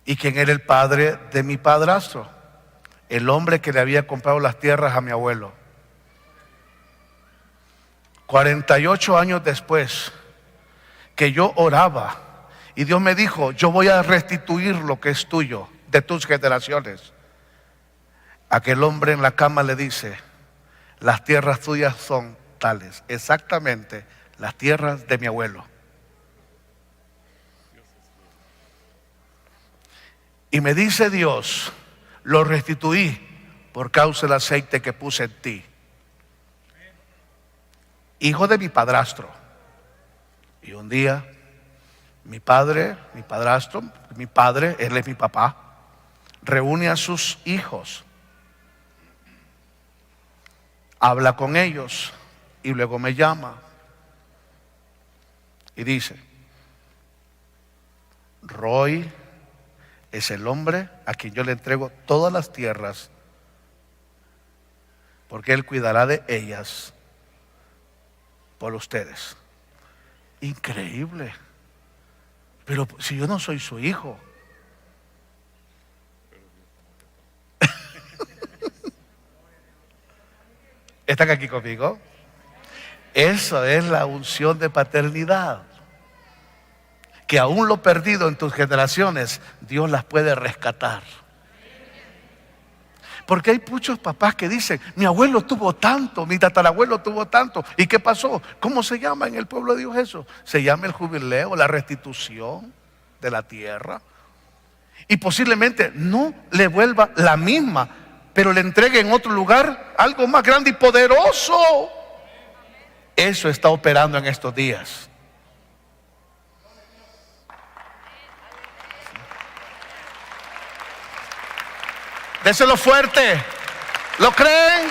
¿Y quién era el padre de mi padrastro? El hombre que le había comprado las tierras a mi abuelo. 48 años después que yo oraba y Dios me dijo: yo voy a restituir lo que es tuyo, de tus generaciones. Aquel hombre en la cama le dice: las tierras tuyas son tales, exactamente las tierras de mi abuelo. Y me dice Dios: lo restituí por causa del aceite que puse en ti. Hijo de mi padrastro. Y un día mi padre, mi padrastro, mi padre, él es mi papá, reúne a sus hijos, habla con ellos y luego me llama y dice: Roy, es el hombre a quien yo le entrego todas las tierras, porque Él cuidará de ellas por ustedes. Increíble. Pero si yo no soy su hijo. ¿Están aquí conmigo? Eso es la unción de paternidad. Que aún lo perdido en tus generaciones, Dios las puede rescatar. Porque hay muchos papás que dicen, mi abuelo tuvo tanto, mi tatarabuelo tuvo tanto. ¿Y qué pasó? ¿Cómo se llama en el pueblo de Dios eso? Se llama el jubileo, la restitución de la tierra. Y posiblemente no le vuelva la misma, pero le entregue en otro lugar algo más grande y poderoso. Eso está operando en estos días. Déselo fuerte. ¿Lo creen?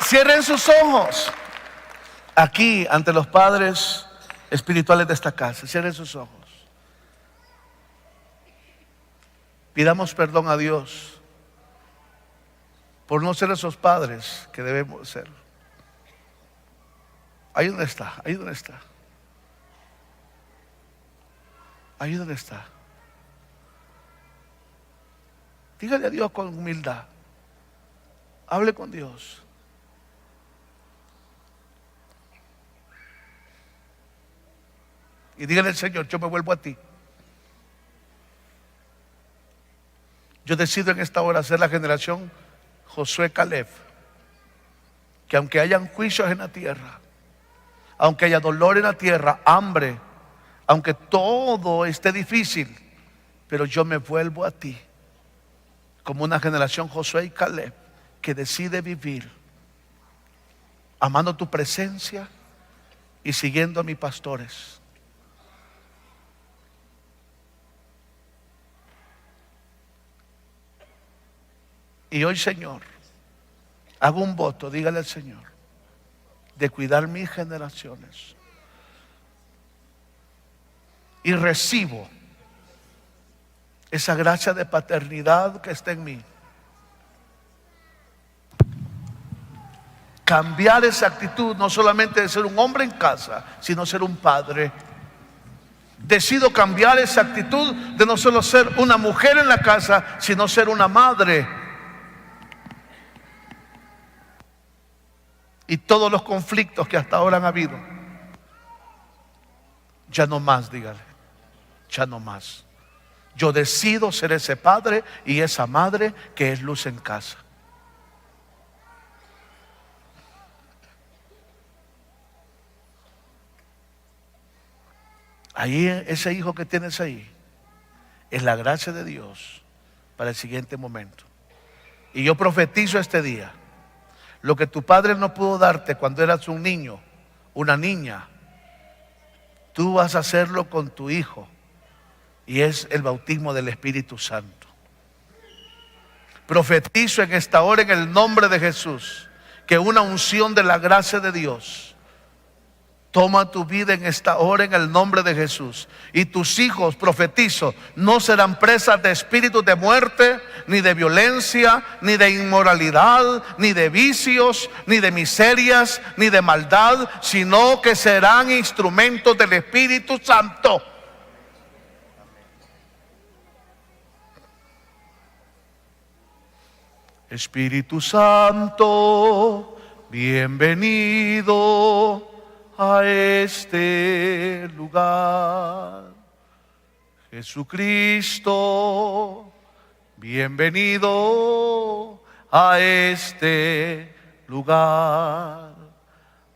Cierren sus ojos. Aquí, ante los padres espirituales de esta casa, cierren sus ojos. Pidamos perdón a Dios por no ser esos padres que debemos ser. Ahí donde está, ahí donde está. Ahí donde está. Dígale a Dios con humildad. Hable con Dios. Y dígale al Señor, yo me vuelvo a ti. Yo decido en esta hora ser la generación Josué Caleb. Que aunque hayan juicios en la tierra, aunque haya dolor en la tierra, hambre, aunque todo esté difícil, pero yo me vuelvo a ti como una generación Josué y Caleb que decide vivir amando tu presencia y siguiendo a mis pastores. Y hoy, Señor, hago un voto, dígale al Señor, de cuidar mis generaciones. Y recibo esa gracia de paternidad que está en mí. Cambiar esa actitud, no solamente de ser un hombre en casa, sino ser un padre. Decido cambiar esa actitud de no solo ser una mujer en la casa, sino ser una madre. Y todos los conflictos que hasta ahora han habido, ya no más, dígale, ya no más. Yo decido ser ese padre y esa madre que es luz en casa. Ahí, ese hijo que tienes ahí, es la gracia de Dios para el siguiente momento. Y yo profetizo este día. Lo que tu padre no pudo darte cuando eras un niño, una niña, tú vas a hacerlo con tu hijo. Y es el bautismo del Espíritu Santo. Profetizo en esta hora en el nombre de Jesús que una unción de la gracia de Dios toma tu vida en esta hora en el nombre de Jesús. Y tus hijos, profetizo, no serán presas de espíritus de muerte, ni de violencia, ni de inmoralidad, ni de vicios, ni de miserias, ni de maldad, sino que serán instrumentos del Espíritu Santo. Espíritu Santo, bienvenido a este lugar. Jesucristo, bienvenido a este lugar.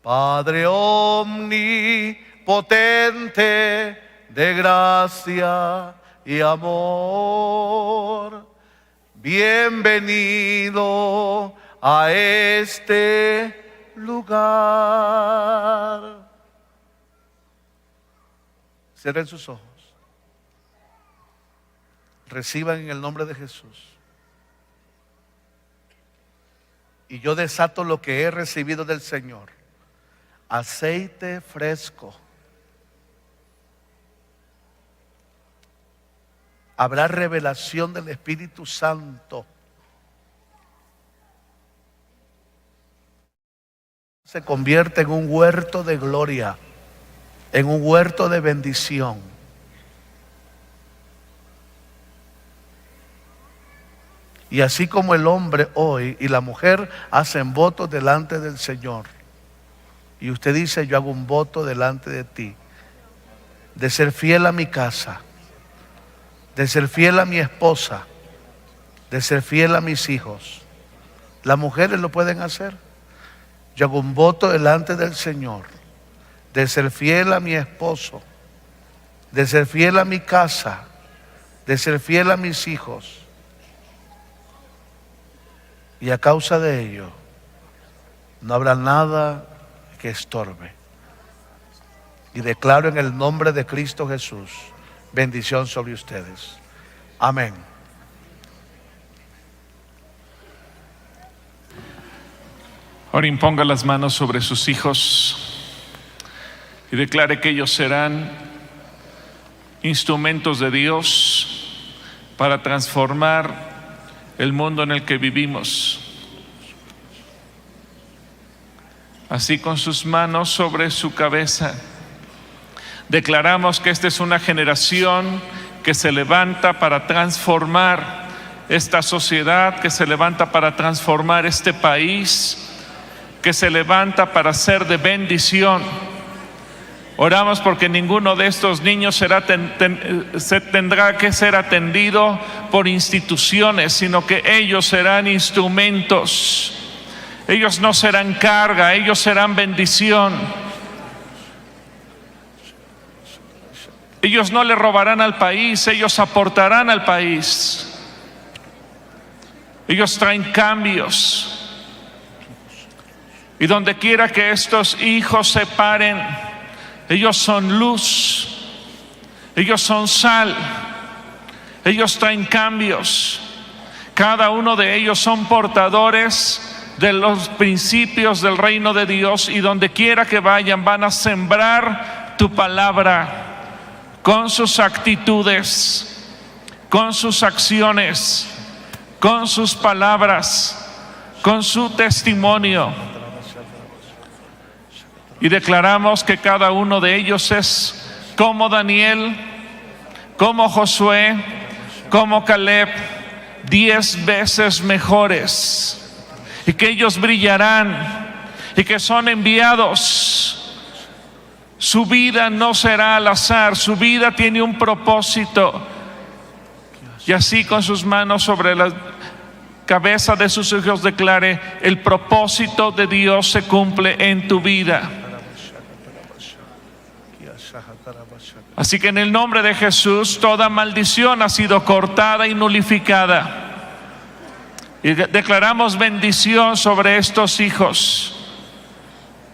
Padre omnipotente de gracia y amor, bienvenido a este lugar. Cierren sus ojos. Reciban en el nombre de Jesús. Y yo desato lo que he recibido del Señor aceite fresco. Habrá revelación del Espíritu Santo. Se convierte en un huerto de gloria, en un huerto de bendición. Y así como el hombre hoy y la mujer hacen votos delante del Señor, y usted dice: yo hago un voto delante de ti, de ser fiel a mi casa, de ser fiel a mi esposa, de ser fiel a mis hijos. Las mujeres lo pueden hacer. Yo hago un voto delante del Señor, de ser fiel a mi esposo, de ser fiel a mi casa, de ser fiel a mis hijos. Y a causa de ello, no habrá nada que estorbe. Y declaro en el nombre de Cristo Jesús bendición sobre ustedes. Amén. Ahora imponga las manos sobre sus hijos y declare que ellos serán instrumentos de Dios para transformar el mundo en el que vivimos. Así, con sus manos sobre su cabeza, declaramos que esta es una generación que se levanta para transformar esta sociedad, que se levanta para transformar este país, que se levanta para ser de bendición. Oramos porque ninguno de estos niños tendrá que ser atendido por instituciones, sino que ellos serán instrumentos. Ellos no serán carga, ellos serán bendición. Ellos no le robarán al país, ellos aportarán al país. Ellos traen cambios. Y donde quiera que estos hijos se paren, ellos son luz, ellos son sal, ellos traen cambios. Cada uno de ellos son portadores de los principios del reino de Dios, y donde quiera que vayan van a sembrar tu palabra con sus actitudes, con sus acciones, con sus palabras, con su testimonio. Y declaramos que cada uno de ellos es como Daniel, como Josué, como Caleb, 10 veces mejores. Y que ellos brillarán y que son enviados. Su vida no será al azar, su vida tiene un propósito. Y así, con sus manos sobre la cabeza de sus hijos, declare: el propósito de Dios se cumple en tu vida. Así que en el nombre de Jesús, toda maldición ha sido cortada y nulificada. Y declaramos bendición sobre estos hijos.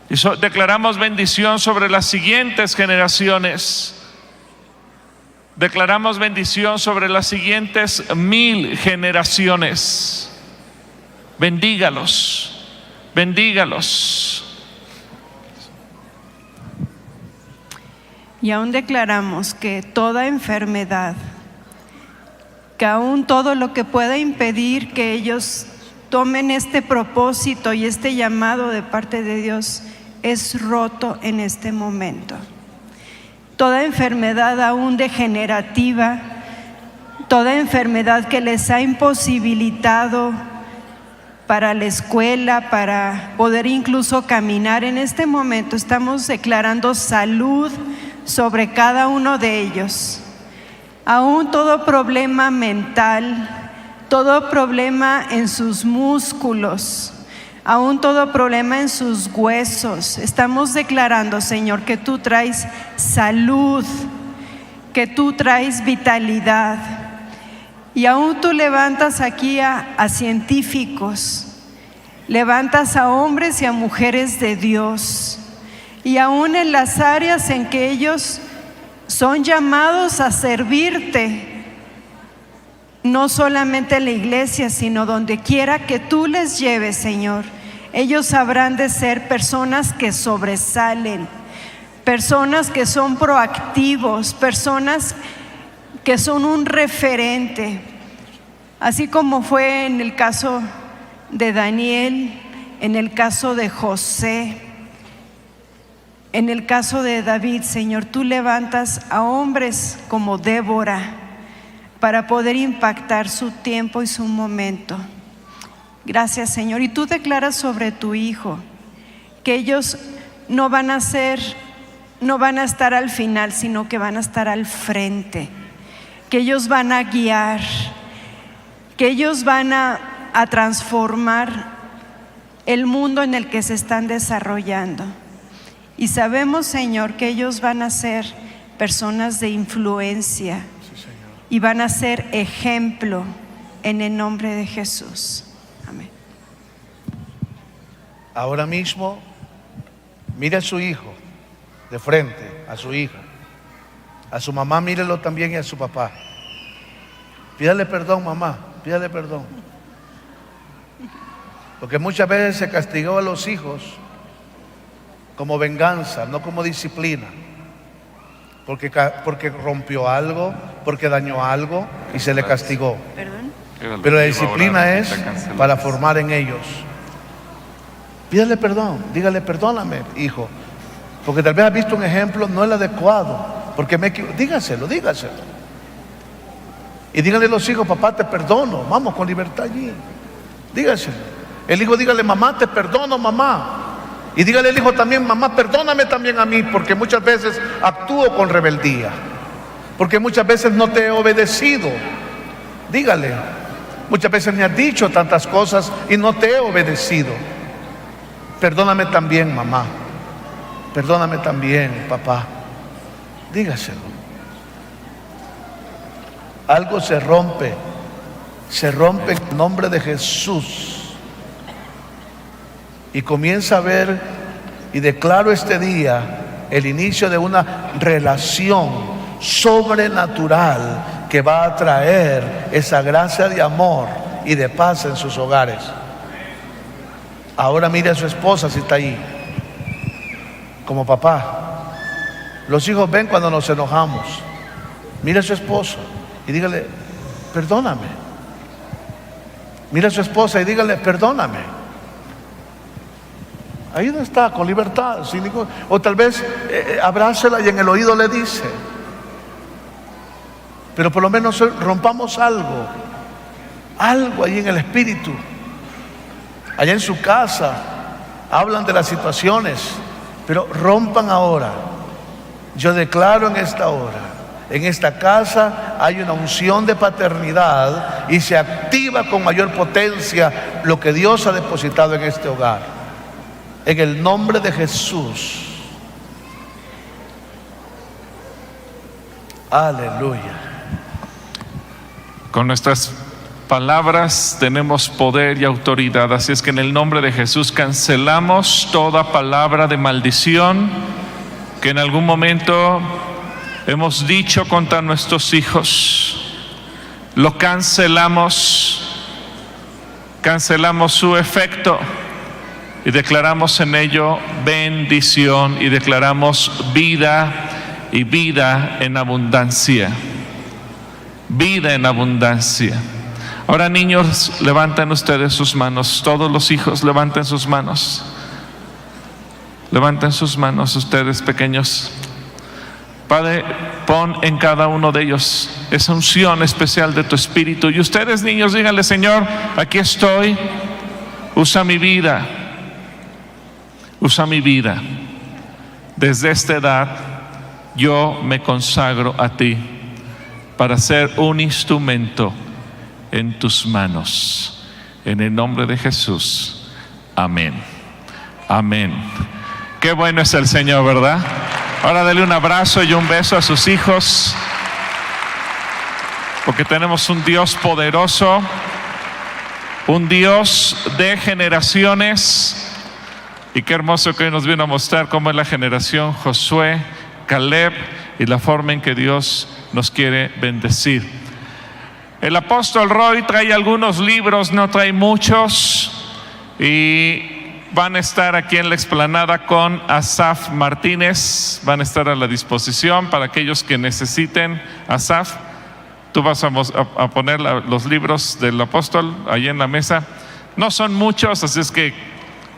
Y declaramos bendición sobre las siguientes generaciones. Declaramos bendición sobre las siguientes 1000 generaciones. Bendígalos, bendígalos. Y aún declaramos que toda enfermedad, que aún todo lo que pueda impedir que ellos tomen este propósito y este llamado de parte de Dios, es roto en este momento. Toda enfermedad aún degenerativa, toda enfermedad que les ha imposibilitado para la escuela, para poder incluso caminar, en este momento estamos declarando salud sobre cada uno de ellos. Aún todo problema mental, todo problema en sus músculos, aún todo problema en sus huesos, estamos declarando, Señor, que tú traes salud, que tú traes vitalidad. Y aún tú levantas aquí a científicos, levantas a hombres y a mujeres de Dios, y aún en las áreas en que ellos son llamados a servirte, no solamente en la iglesia, sino donde quiera que tú les lleves, Señor, ellos habrán de ser personas que sobresalen, personas que son proactivos, personas que son un referente, así como fue en el caso de Daniel, en el caso de José, en el caso de David. Señor, tú levantas a hombres como Débora para poder impactar su tiempo y su momento. Gracias, Señor. Y tú declaras sobre tu hijo que ellos no van a estar al final, sino que van a estar al frente, que ellos van a guiar, que ellos van a transformar el mundo en el que se están desarrollando. Y sabemos, Señor, que ellos van a ser personas de influencia y van a ser ejemplo en el nombre de Jesús. Amén. Ahora mismo, mire a su hijo de frente, a su hija, a su mamá, mírelo también, y a su papá. Pídale perdón, mamá, pídale perdón. Porque muchas veces se castigó a los hijos como venganza, no como disciplina. Porque rompió algo, porque dañó algo y se le castigó. ¿Perdón? Pero la disciplina es para formar en ellos. Pídale perdón, dígale perdóname, hijo. Porque tal vez has visto un ejemplo no el adecuado. Porque dígaselo. Y díganle a los hijos, papá, te perdono, vamos con libertad allí. Dígaselo. El hijo dígale, mamá, te perdono, mamá. Y dígale al hijo también, mamá, perdóname también a mí, porque muchas veces actúo con rebeldía, porque muchas veces no te he obedecido. Dígale, muchas veces me has dicho tantas cosas y no te he obedecido. Perdóname también, mamá. Perdóname también, papá. Dígaselo. Algo se rompe en el nombre de Jesús. Y comienza a ver, y declaro este día el inicio de una relación sobrenatural que va a traer esa gracia de amor y de paz en sus hogares. Ahora mire a su esposa si está ahí, como papá. Los hijos ven cuando nos enojamos. Mire a su esposo y dígale, perdóname. Mire a su esposa y dígale, perdóname. Ahí no está, con libertad, sin ningún, o tal vez abrácela y en el oído le dice. Pero por lo menos rompamos algo ahí en el espíritu. Allá en su casa hablan de las situaciones, pero rompan ahora. Yo declaro en esta hora, en esta casa hay una unción de paternidad y se activa con mayor potencia lo que Dios ha depositado en este hogar. En el nombre de Jesús. Aleluya. Con nuestras palabras tenemos poder y autoridad, así es que en el nombre de Jesús cancelamos toda palabra de maldición que en algún momento hemos dicho contra nuestros hijos. Lo cancelamos su efecto y declaramos en ello bendición y declaramos vida y vida en abundancia. Vida en abundancia. Ahora, niños, levanten ustedes sus manos. Todos los hijos levanten sus manos. Levanten sus manos ustedes pequeños. Padre, pon en cada uno de ellos esa unción especial de tu espíritu. Y ustedes, niños, díganle, Señor, aquí estoy. Usa mi vida. Usa mi vida. Desde esta edad yo me consagro a ti para ser un instrumento en tus manos. En el nombre de Jesús. Amén. Amén. Qué bueno es el Señor, ¿verdad? Ahora dele un abrazo y un beso a sus hijos, porque tenemos un Dios poderoso, un Dios de generaciones. Y qué hermoso que hoy nos vino a mostrar cómo es la generación Josué, Caleb y la forma en que Dios nos quiere bendecir. El apóstol Roy trae algunos libros, no trae muchos, y van a estar aquí en la explanada con Asaf Martínez, van a estar a la disposición para aquellos que necesiten. Asaf, tú vas a poner los libros del apóstol ahí en la mesa. No son muchos, así es que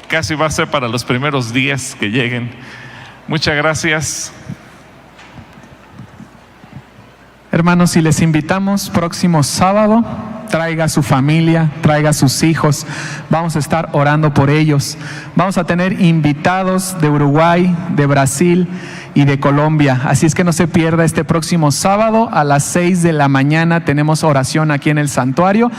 casi va a ser para los primeros 10 que lleguen. Muchas gracias. Hermanos, y les invitamos próximo sábado, traiga a su familia, traiga a sus hijos, vamos a estar orando por ellos. Vamos a tener invitados de Uruguay, de Brasil y de Colombia, así es que no se pierda este próximo sábado a las 6 de la mañana tenemos oración aquí en el santuario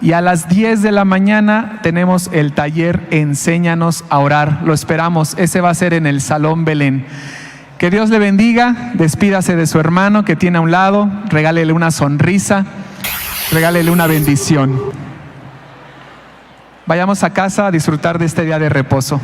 y a las 10 de la mañana tenemos el taller Enséñanos a Orar. Lo esperamos, ese va a ser en el Salón Belén. Que Dios le bendiga, despídase de su hermano que tiene a un lado, regálele una sonrisa, regálele una bendición. Vayamos a casa a disfrutar de este día de reposo.